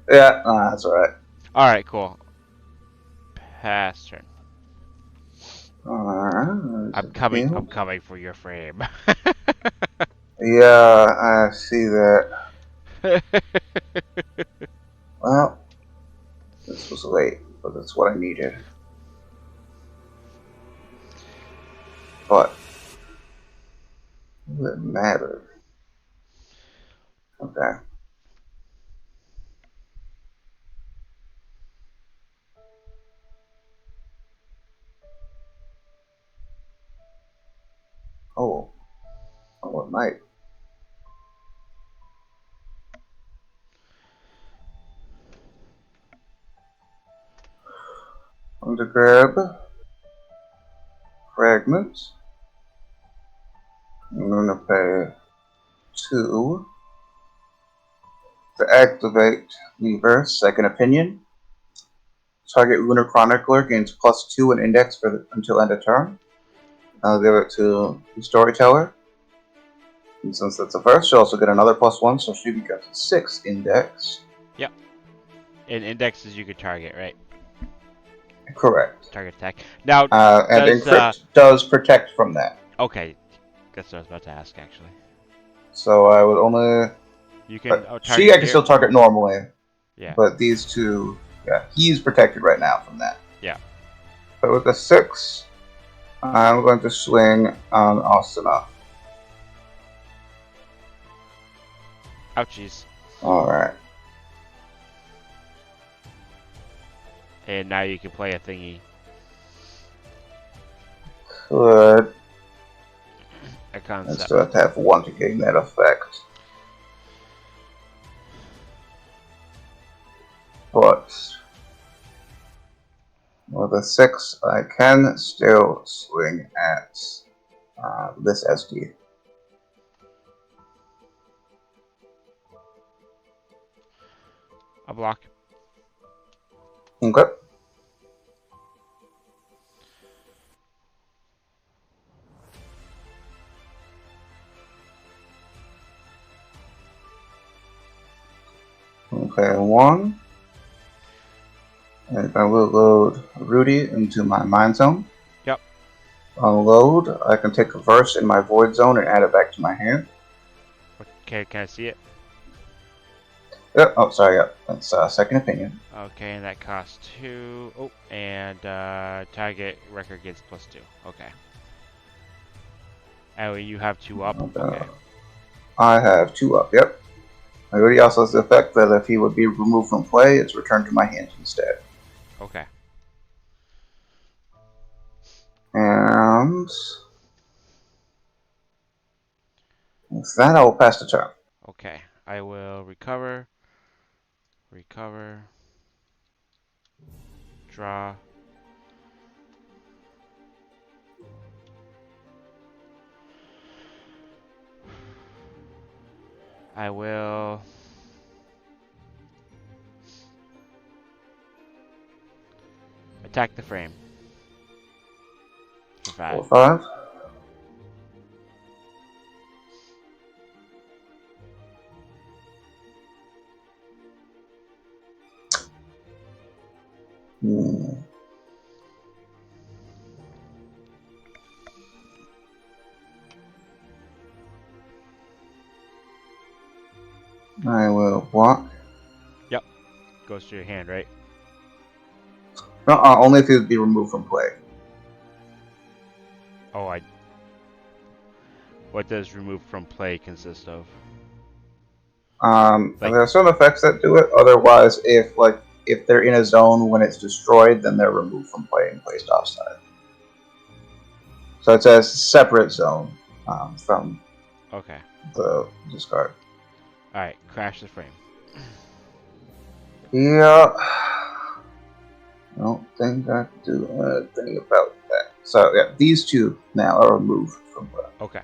Yeah, that's alright. Alright, cool. Pass turn. Alright. I'm coming for your frame. Yeah, I see that. Well, this was late, but that's what I needed. But it doesn't matter. Okay. Oh, it might. I'm going to grab fragments. I'm going to pay 2 to activate Lever Second Opinion. Target Lunar Chronicler gains +2 in index until end of turn. I'll give it to the Storyteller. And since that's a first, she'll also get another +1, so she becomes 6 index. Yep. And indexes you could target, right? Correct. Target attack. Now, And does encrypt does protect from that. okay? That's what I was about to ask actually. So I would only. You can But she, target I can here. still target normally. Yeah. But these two, yeah, he's protected right now from that. Yeah. But with the 6, I'm going to swing on Asuna. Ouchies. Alright. And now you can play a thingy. Could. A I concept. still have to have 1 to gain that effect. But with the 6, I can still swing at this SD. A block. Okay. Okay, 1. And I will load Rudy into my Mind Zone. Yep. On load, I can take a verse in my Void Zone and add it back to my hand. Okay, can I see it? Yep. Oh, sorry. Yep. That's Second Opinion. Okay, and that costs 2. Oh, and target record gets +2. Okay. Oh, you have 2 up. Okay. I have 2 up. Yep. Rudy also has the effect that if he would be removed from play, it's returned to my hand instead. Okay. And with that, I will pass the turn. Okay. I will recover. Recover. Draw. I will attack the frame for 5. 4, 5. I will block. Yep. Goes to your hand, right? No, only if he would be removed from play. Oh, What does remove from play consist of? Like, There are some effects that do it. Otherwise, if they're in a zone when it's destroyed, then they're removed from play and placed offside. So it's a separate zone from okay. the discard. Alright, crash the frame. Yeah. I don't think I can do anything about that. So yeah, these 2 now are removed from play. Okay.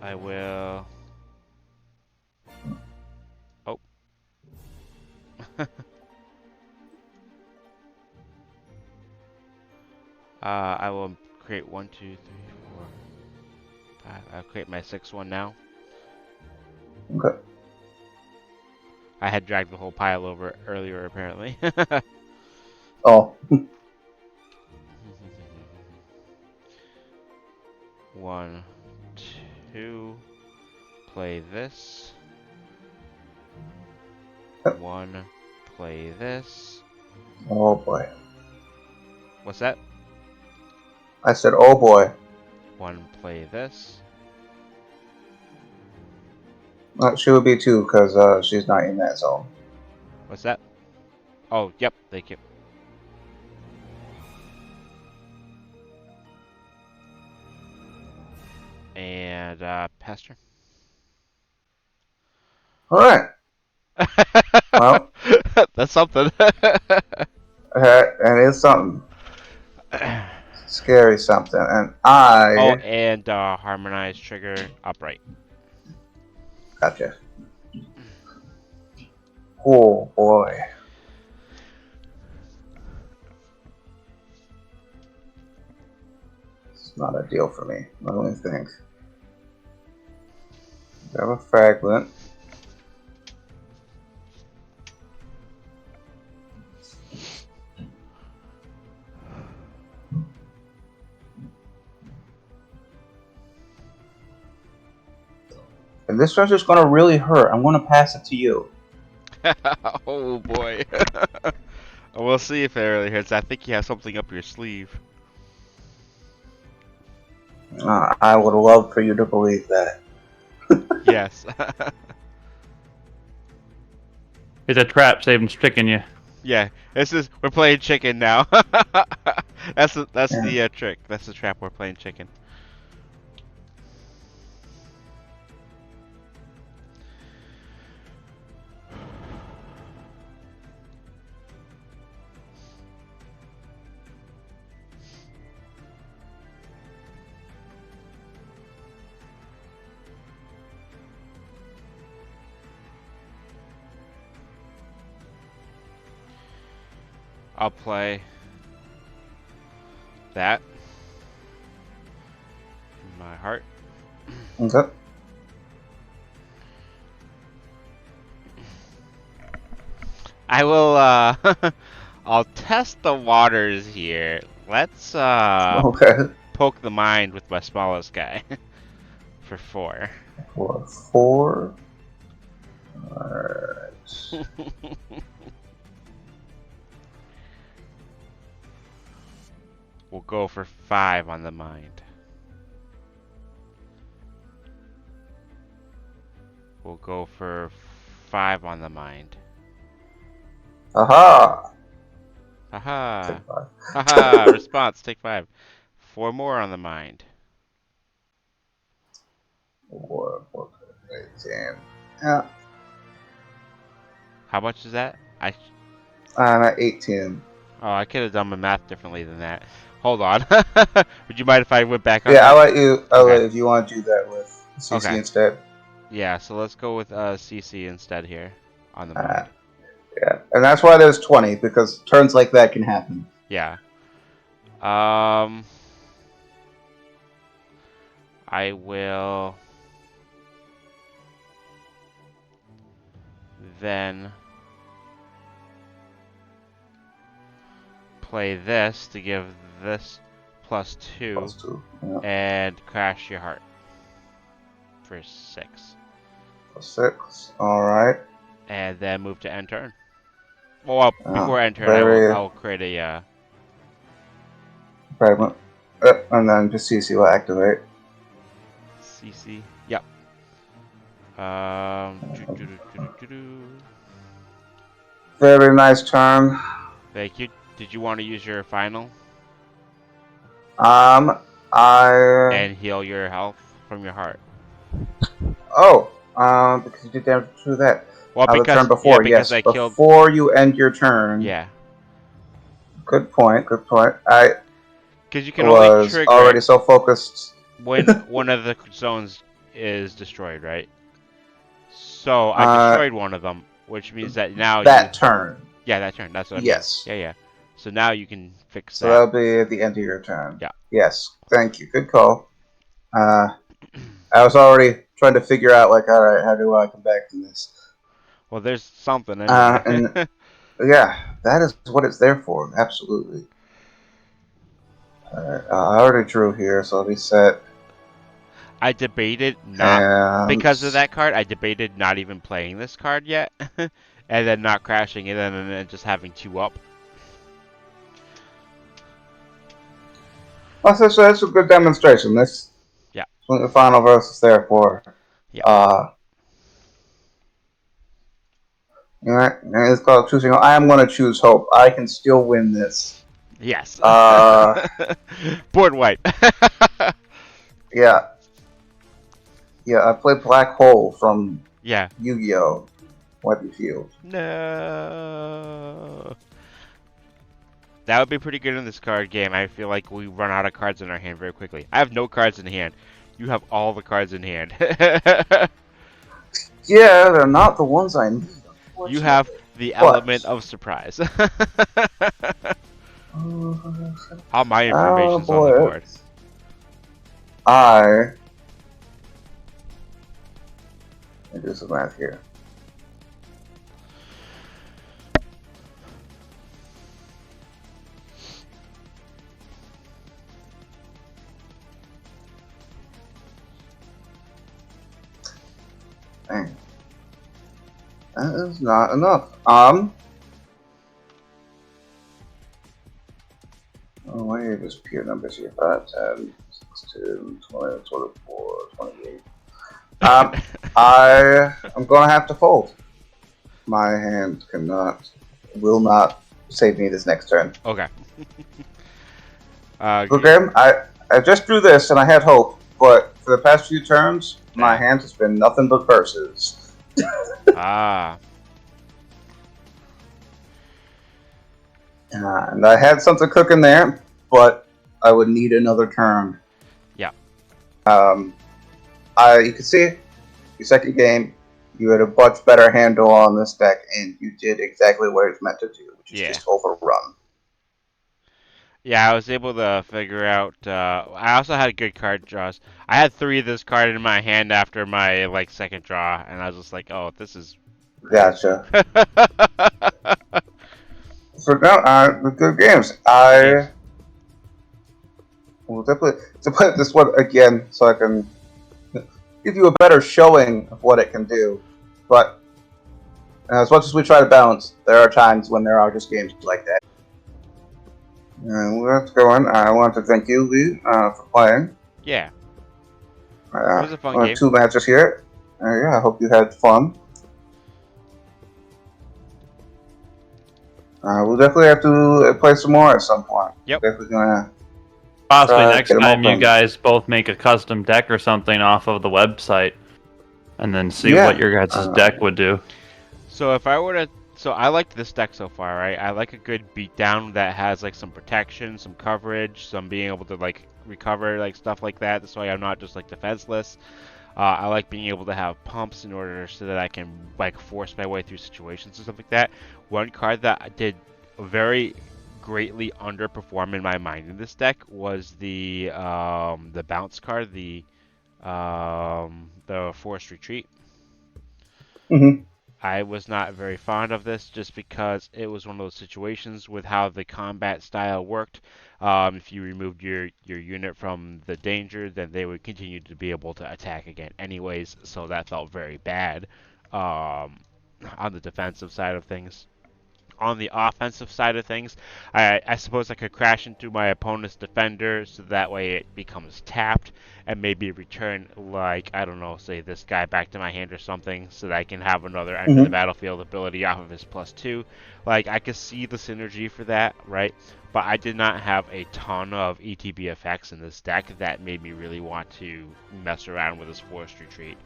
I will. Oh. I will create 1, 2, 3, 4, 5. I'll create my 6th one now. Okay. I had dragged the whole pile over earlier, apparently. Oh. 1, 2. Play this. 1. Play this. Oh boy. What's that? I said, oh boy. 1. Play this. She would be 2 because she's not in that zone. What's that? Oh, yep. Thank you. And Pastor. All right. Well, that's something. and it's something scary, something, and I oh, and harmonize trigger upright. gotcha. Oh boy. Not ideal for me. I don't even think. Grab a fragment. If this starts just gonna really hurt, I'm gonna pass it to you. Oh boy. We'll see if it really hurts. I think you have something up your sleeve. I would love for you to believe that. Yes. It's a trap. Saban's tricking you. Yeah. We're playing chicken now. That's Yeah. the trick. That's the trap. We're playing chicken. I'll play that in my heart. Okay. I will I'll test the waters here. Let's Okay. poke the mind with my smallest guy for 4. For 4. Alright. We'll go for 5 on the mind. We'll go for 5 on the mind. Aha! Haha. Take 5. Haha. Response. Take 5. 4 more on the mind. 4, 4, 18. Yeah. How much is that? I'm at 18. Oh, I could have done my math differently than that. Hold on. Would you mind if I went back on Yeah, that? I'll let you. Okay. If you want to do that with CC Okay. instead. Yeah, so let's go with CC instead here on the mind. Yeah, and that's why there's 20 because turns like that can happen. Yeah. I will then play this to give this +2 +2. Yeah. and crash your heart for 6. +6. All right. And then move to end turn. Well, before end turn, I will create a fragment. And then just CC will activate. CC. Yep. Very nice turn. Thank you. Did you want to use your final I. and heal your health from your heart? Oh. Because you did damage to that. Well, The turn before, yeah, yes. I killed. Before you end your turn. Yeah. Good point. Good point. I Because you can only was trigger already it so focused. when one of the zones is destroyed, right? So I destroyed one of them, which means that now that turn. Yeah, that turn. That's what I mean. Yes. Yeah. So now you can fix So that. that'll be at the end of your turn. Yeah. Yes. Thank you. Good call. I was already trying to figure out, like, all right, how do I come back from this? Well, there's something anyway. And yeah, that is what it's there for. Absolutely. Alright, I already drew here, so I'll be set. I debated not because of that card. I debated not even playing this card yet, and then not crashing it, and then just having 2 up. Well, so that's a good demonstration. That's what the final verse is there for. Yeah. Alright, it's called choosing. I am going to choose hope. I can still win this. Yes. Board wipe. Yeah. Yeah, I played Black Hole from Yu-Gi-Oh! Wipe Your Field. No. That would be pretty good in this card game. I feel like we run out of cards in our hand very quickly. I have no cards in hand. You have all the cards in hand. Yeah, they're not the ones I need. You have the element of surprise. All my information's on the board. Let me do some math here. Dang. That is not enough. Oh, why are these pure numbers here? 5, 10, 16, 20, 24, 28. I'm gonna have to fold. My hand will not save me this next turn. Okay. Okay, I just drew this and I had hope, but for the past few turns, my Yeah. hand has been nothing but verses. Ah. And I had something cooking there, but I would need another turn. Yeah. You can see your second game, you had a much better handle on this deck, and you did exactly what it's meant to do, which is Yeah. just overrun. Yeah, I was able to figure out. I also had good card draws. I had 3 of this card in my hand after my second draw, and I was just like, "Oh, this is great." Gotcha. So now, good games. Good games. I will definitely to put this one again, so I can give you a better showing of what it can do. But as much as we try to balance, there are times when there are just games like that. Let's go on. I want to thank you, Lee, for playing. Yeah, it was a fun game. 2 matches here. Yeah, I hope you had fun. We'll definitely have to play some more at some point. Yep. Definitely gonna Possibly try to next get 'em time you open. guys both make a custom deck or something off of the website, and then see Yeah. what your guys' deck would do. So if I were to, so I liked this deck so far, right? I like a good beatdown that has some protection, some coverage, some being able to recover stuff like that. This way I'm not just defenseless. I like being able to have pumps in order so that I can force my way through situations and stuff like that. One card that did very greatly underperform in my mind in this deck was the bounce card, the forced retreat. Mm-hmm. I was not very fond of this just because it was one of those situations with how the combat style worked. If you removed your unit from the danger, then they would continue to be able to attack again anyways, so that felt very bad on the defensive side of things. On the offensive side of things, I suppose I could crash into my opponent's defender so that way it becomes tapped and maybe return, I don't know, say this guy back to my hand or something so that I can have another enter the Mm-hmm. battlefield ability off of his +2. I could see the synergy for that, right? But I did not have a ton of ETB effects in this deck that made me really want to mess around with this forced retreat.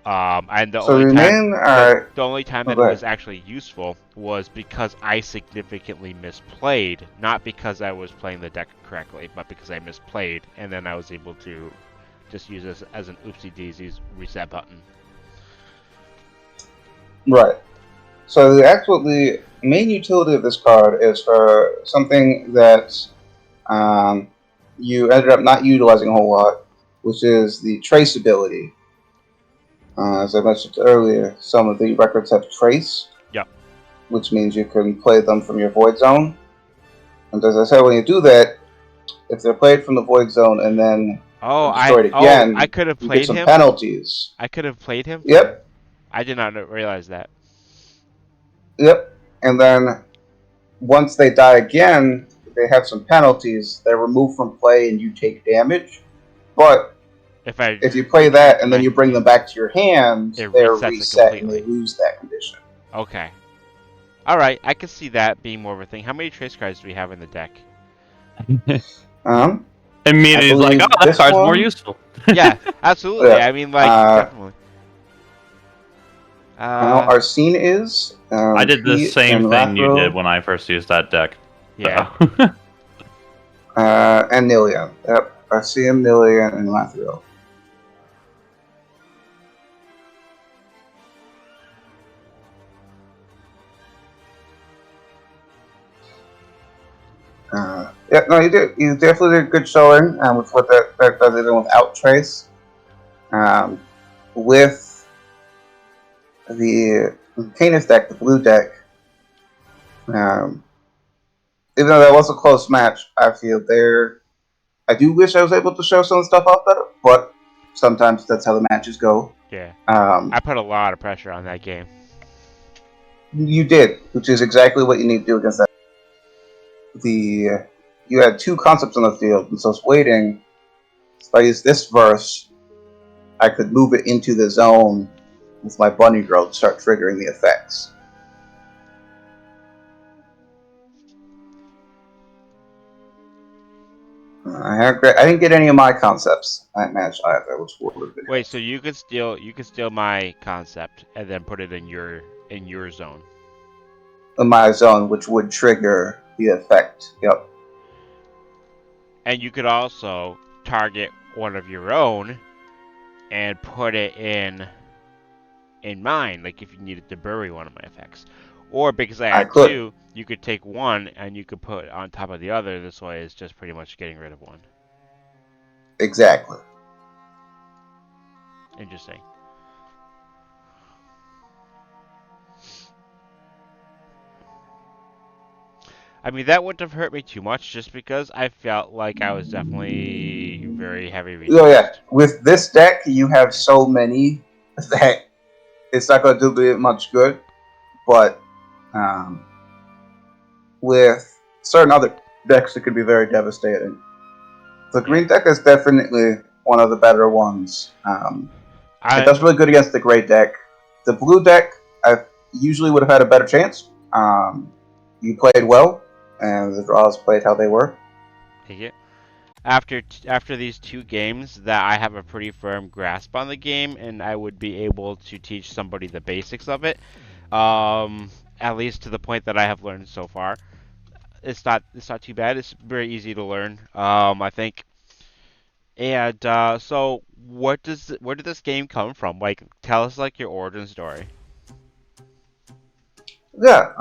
And the So only the time main. the only time that Go it ahead. was actually useful was because I significantly misplayed, not because I was playing the deck correctly, but because I misplayed, and then I was able to just use this as an oopsie daisies reset button. Right. So the main utility of this card is for something that you ended up not utilizing a whole lot, which is the traceability. As I mentioned earlier, some of the records have trace, Yep. which means you can play them from your void zone. And as I said, when you do that, if they're played from the void zone and then destroyed I again, could have you get played some him. penalties. I could have played him from. Yep, I did not realize that. yep. And then once they die again, they have some penalties. They're removed from play and you take damage. But If I if you play retreat that to and then my you bring them hand, back to your hand, it they're resets it reset and they completely. lose that condition. Okay. All right, I can see that being more of a thing. How many trace cards do we have in the deck? Immediately, he's like, believe "Oh, that this card's more one- useful." Yeah, absolutely. Yeah. I mean, Uh, definitely. I know Arsene is. I did the Pete same and thing you did Lathro, when I first used that deck. Yeah. and Nilian. Yep, Arsene, Nilian, and Lathro. Yeah, no, you did. You definitely did a good showing with what that does, even without Trace. With the Canis deck, the blue deck, um, even though that was a close match, I feel there. I do wish I was able to show some stuff off better, but sometimes that's how the matches go. Yeah. Um, I put a lot of pressure on that game. you did, which is exactly what you need to do against that. You had two concepts on the field, and so I was waiting. If I use this verse, I could move it into the zone with my bunny girl to start triggering the effects. I didn't get any of my concepts that match either, which would have been Wait, so helpful. you could steal my concept and then put it in your zone. In my zone, which would trigger the effect. Yep. And you could also target one of your own and put it in mine, like if you needed to bury one of my effects. Or because I I had could. two, you could take one and you could put on top of the other. This way it's just pretty much getting rid of one. Exactly. Interesting. I mean, that wouldn't have hurt me too much just because I felt like I was definitely very heavy Oh yeah. resourced. With this deck, you have Yeah. so many that it's not going to do me much good. But um, with certain other decks, it could be very devastating. The Yeah. green deck is definitely one of the better ones. It I does really good against the gray deck. The blue deck, I usually would have had a better chance. You played well, and the draws played how they were. take it. After these two games, that I have a pretty firm grasp on the game, and I would be able to teach somebody the basics of it. At least to the point that I have learned so far. It's not too bad. It's very easy to learn. I think. And so, where did this game come from? Like, tell us like your origin story. Yeah.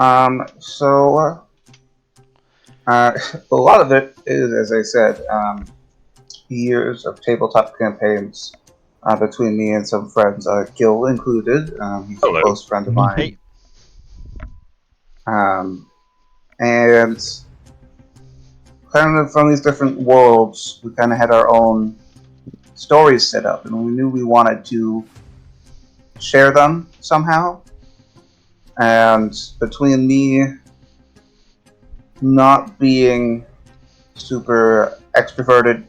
A lot of it is, as I said, years of tabletop campaigns between me and some friends, Gil included. He's a Hello. close friend of mine. Hey, Um, and kind of from these different worlds, we kind of had our own stories set up, and we knew we wanted to share them somehow. And between me not being super extroverted,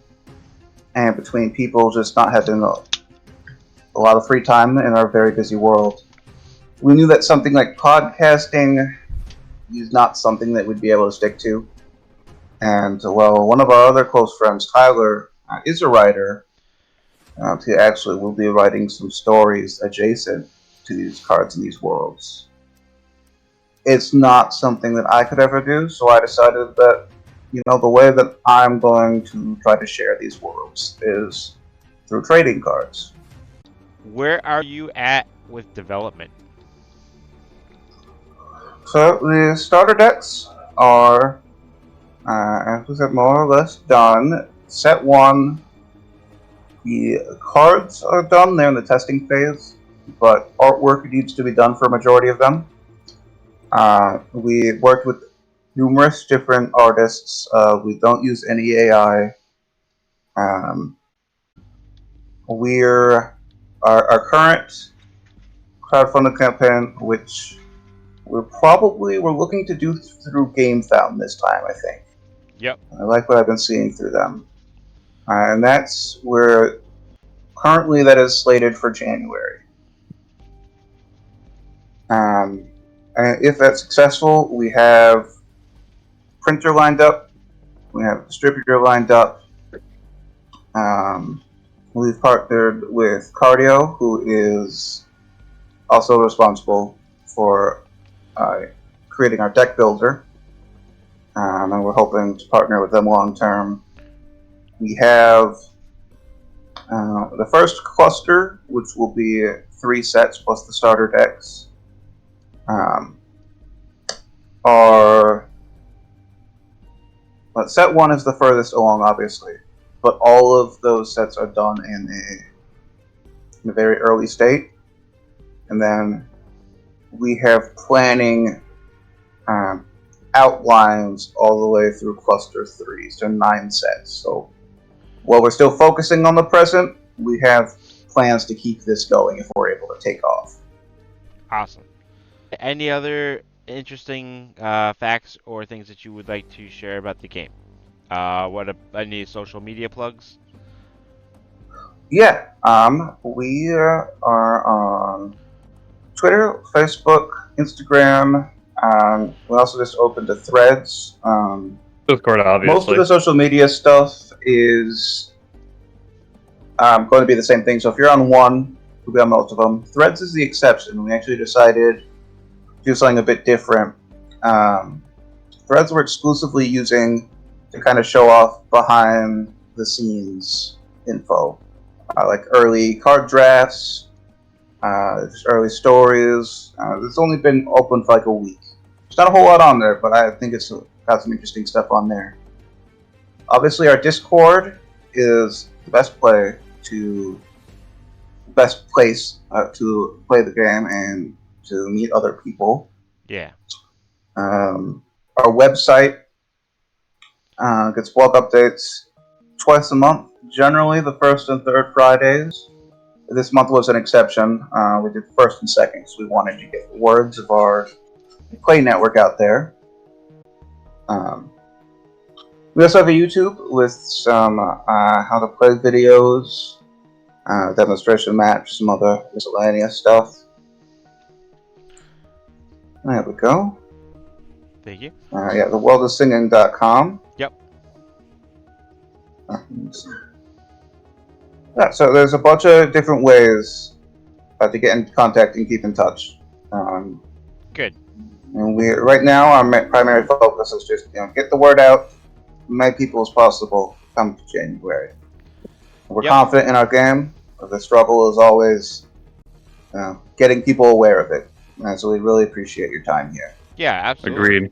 and between people just not having a lot of free time in our very busy world, we knew that something like podcasting is not something that we'd be able to stick to. And well, one of our other close friends, Tyler, is a writer. He actually will be writing some stories adjacent to these cards and these worlds. It's not something that I could ever do, so I decided that, the way that I'm going to try to share these worlds is through trading cards. where are you at with development? So the starter decks are, as we said, more or less done. Set one, the cards are done. They're in the testing phase, but artwork needs to be done for a majority of them. We worked with numerous different artists. We don't use any AI. Um, we're our current crowdfunding campaign, which we're looking to do through GameFound this time. I think Yep. I like what I've been seeing through them, and that's where currently that is slated for January. Um, and if that's successful, we have printer lined up, we have distributor lined up. Um, we've partnered with Cardio, who is also responsible for creating our deck builder, and we're hoping to partner with them long term. We have the first cluster, which will be 3 sets plus the starter decks. Um, our But set 1 is the furthest along, obviously. But all of those sets are done in a very early state. And then we have planning outlines all the way through cluster 3, so 9 sets. So while we're still focusing on the present, we have plans to keep this going if we're able to take off. Awesome. Any other interesting facts or things that you would like to share about the game? Any social media plugs? Yeah, we are on Twitter, Facebook, Instagram. We also just opened a Threads. Discord, obviously. Most of the social media stuff is going to be the same thing. So if you're on one, you'll be on most of them. Threads is the exception. We actually decided to do something a bit different. Threads we're exclusively using to kind of show off behind the scenes info, like early card drafts, just early stories. It's only been open for like a week. There's not a whole lot on there, but I think it's got some interesting stuff on there. Obviously, our Discord is the best place to play the game and to meet other people. Yeah. Our website gets blog updates twice a month, generally the first and third Fridays. This month was an exception. We did first and second because we wanted to get the words of our Play network out there. We also have a YouTube with some how to play videos, demonstration match, some other miscellaneous stuff. There we go. Thank you. Yeah, theworldofsinging.com. Yep. Yeah, so there's a bunch of different ways to get in contact and keep in touch. Good. And we right now our primary focus is just get the word out, as many people as possible come to January. We're confident in our game. The struggle is always getting people aware of it. And so we really appreciate your time here. Yeah, absolutely. Agreed.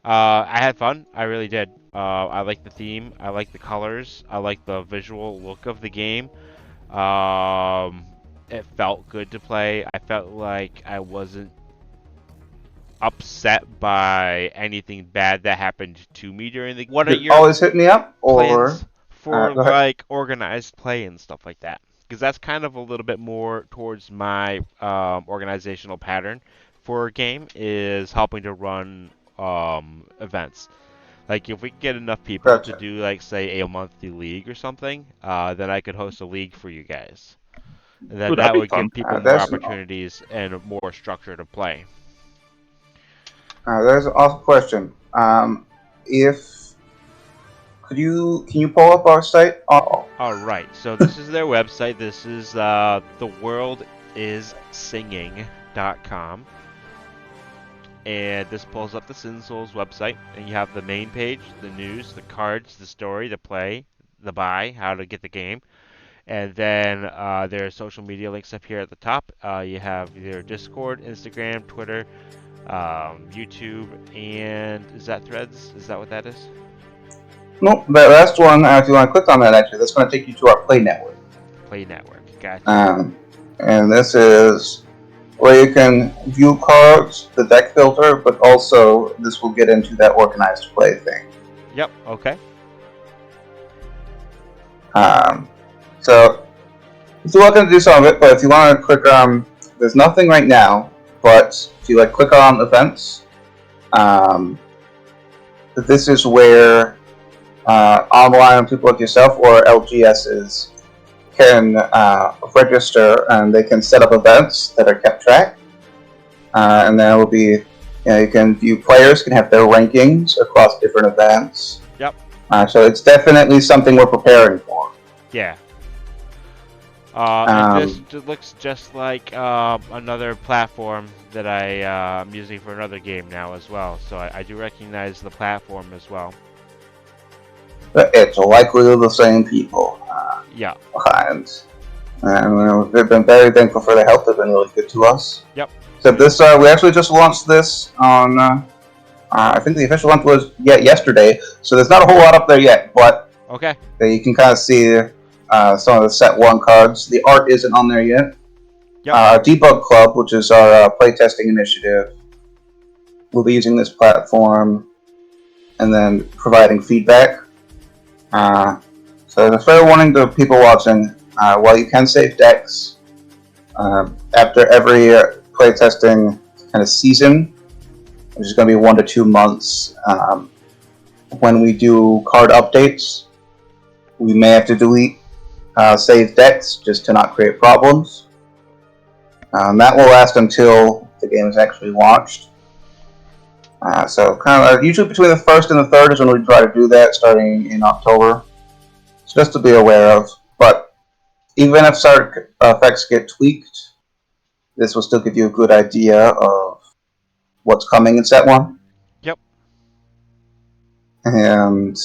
I had fun. I really did. I like the theme. I like the colors. I like the visual look of the game. It felt good to play. I felt like I wasn't upset by anything bad that happened to me during the. What are your always hit me up or plans for like organized play and stuff like that? Because that's kind of a little bit more towards my organizational pattern for a game is helping to run events. Like if we can get enough people to do like say a monthly league or something, then I could host a league for you guys. And then that would give people more opportunities and more structure to play. There's an awesome question. Can you pull up our site? All right. So this is their website. This is theworldissinging.com. And this pulls up the SYNSOULS website, and you have the main page, the news, the cards, the story, the play, the buy, how to get the game. And then there are social media links up here at the top. You have their Discord, Instagram, Twitter, YouTube, and is that Threads? Is that what that is? Nope, that last one, if you want to click on that, actually, that's going to take you to our Play Network. Play Network, gotcha. And this is where you can view cards, the deck filter, but also this will get into that organized play thing. Yep, okay. So, if you're welcome to do some of it, but if you want to click there's nothing right now, but if you click on events, this is where online people like yourself or LGSs can register and they can set up events that are kept track. And then it will be, you can view players, can have their rankings across different events. Yep. So it's definitely something we're preparing for. Yeah. And this looks just like another platform that I'm using for another game now as well. So I do recognize the platform as well. It's likely the same people. Yeah. Behind. And we've been very thankful for the help. They've been really good to us. Yep. So this, we actually just launched this on I think the official launch was yesterday, so there's not a whole lot up there yet, but Okay. you can kind of see some of the set 1 cards. The art isn't on there yet. Yep. Debug Club, which is our playtesting initiative, will be using this platform and then providing feedback. So the fair warning to people watching, while you can save decks, after every playtesting kind of season, which is going to be 1 to 2 months, when we do card updates, we may have to delete saved decks just to not create problems. That will last until the game is actually launched. So kind of usually between the 1st and the 3rd is when we try to do that, starting in October. So just to be aware of. But even if certain effects get tweaked, this will still give you a good idea of what's coming in set 1. Yep. And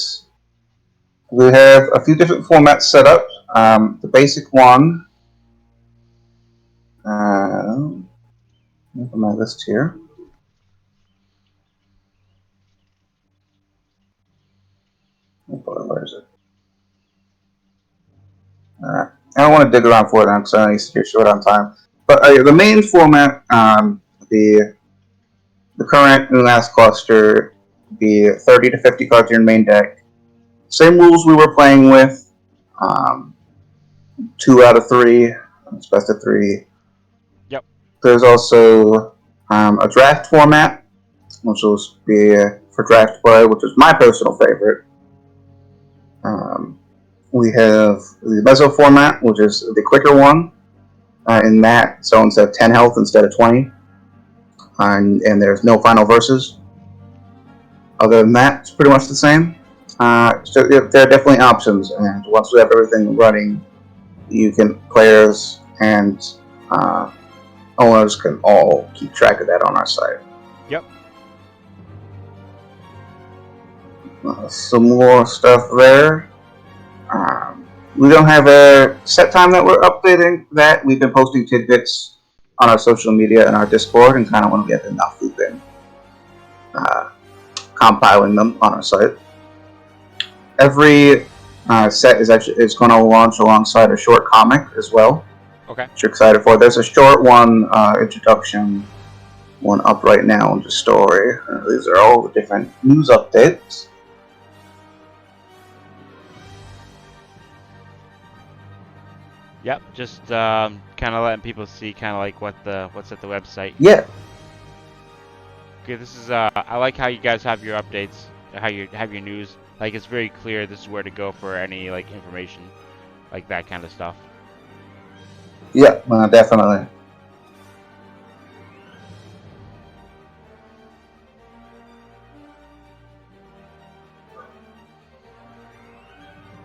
we have a few different formats set up. The basic one, on my list here. Oh boy, where is it? Alright. I don't want to dig around for it now because I know you're short on time. But the main format, the current last cluster, be 30 to 50 cards in your main deck. Same rules we were playing with. 2 out of 3. It's best of 3. Yep. There's also a draft format, which will be for draft play, which is my personal favorite. We have the Meso format, which is the quicker one. In that, zones have 10 health instead of 20. And there's no final verses. Other than that, it's pretty much the same. So there are definitely options, and once we have everything running, players and owners can all keep track of that on our site. Yep. Some more stuff there. We don't have a set time that we're updating that. We've been posting tidbits on our social media and our Discord, and kind of when we get enough, we've been compiling them on our site. Every set is going to launch alongside a short comic as well. Okay. Which you're excited for. There's a short one, introduction one up right now in the story. These are all the different news updates. Yep. Just kind of letting people see kind of like what's at the website. Yeah. Okay. This is I like how you guys have your updates, how you have your news. Like it's very clear. This is where to go for any like information, like that kind of stuff. Yeah, definitely.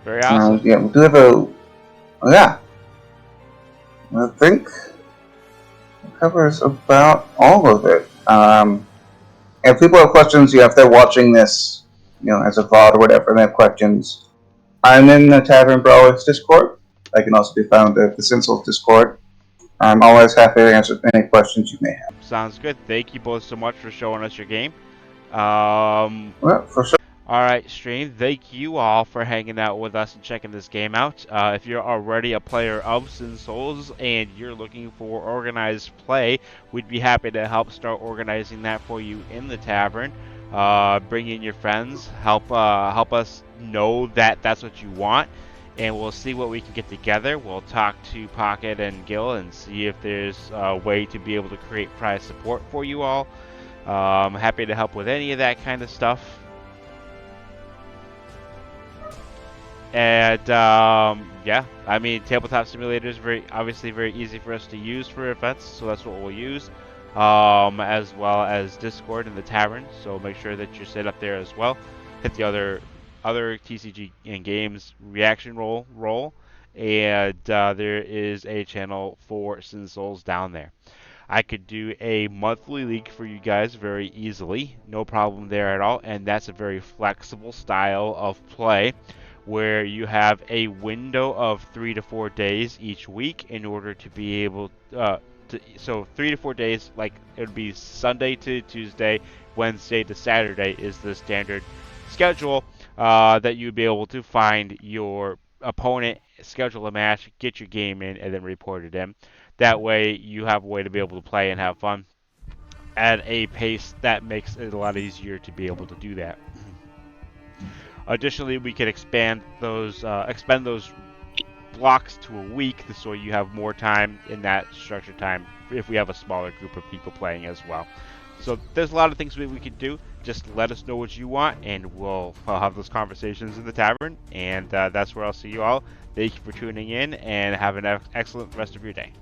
Very awesome. Yeah, we do have a. Yeah. I think it covers about all of it. If people have questions, if they're watching this, as a VOD or whatever, and they have questions, I'm in the Tavern Brawlers Discord. I can also be found at the SYNSOULS Discord. I'm always happy to answer any questions you may have. Sounds good. Thank you both so much for showing us your game. Well, for sure. Alright, stream, thank you all for hanging out with us and checking this game out. If you're already a player of SYNSOULS and you're looking for organized play, we'd be happy to help start organizing that for you in the tavern. Bring in your friends, help us know that that's what you want, and we'll see what we can get together. We'll talk to Pocket and Gil and see if there's a way to be able to create prize support for you all. Happy to help with any of that kind of stuff. And yeah, I mean, Tabletop Simulator is obviously very easy for us to use for events, so that's what we'll use, as well as Discord and the Tavern. So make sure that you're set up there as well. Hit the other TCG and games reaction roll, and there is a channel for SYNSOULS down there. I could do a monthly league for you guys very easily, no problem there at all, and that's a very flexible style of play, where you have a window of 3 to 4 days each week in order to be able So 3 to 4 days, like it would be Sunday to Tuesday, Wednesday to Saturday is the standard schedule that you'd be able to find your opponent, schedule a match, get your game in, and then report it in. That way, you have a way to be able to play and have fun at a pace that makes it a lot easier to be able to do that. Additionally, we can expand those blocks to a week so you have more time in that structured time if we have a smaller group of people playing as well. So there's a lot of things we could do. Just let us know what you want, and I'll have those conversations in the tavern. And that's where I'll see you all. Thank you for tuning in, and have an excellent rest of your day.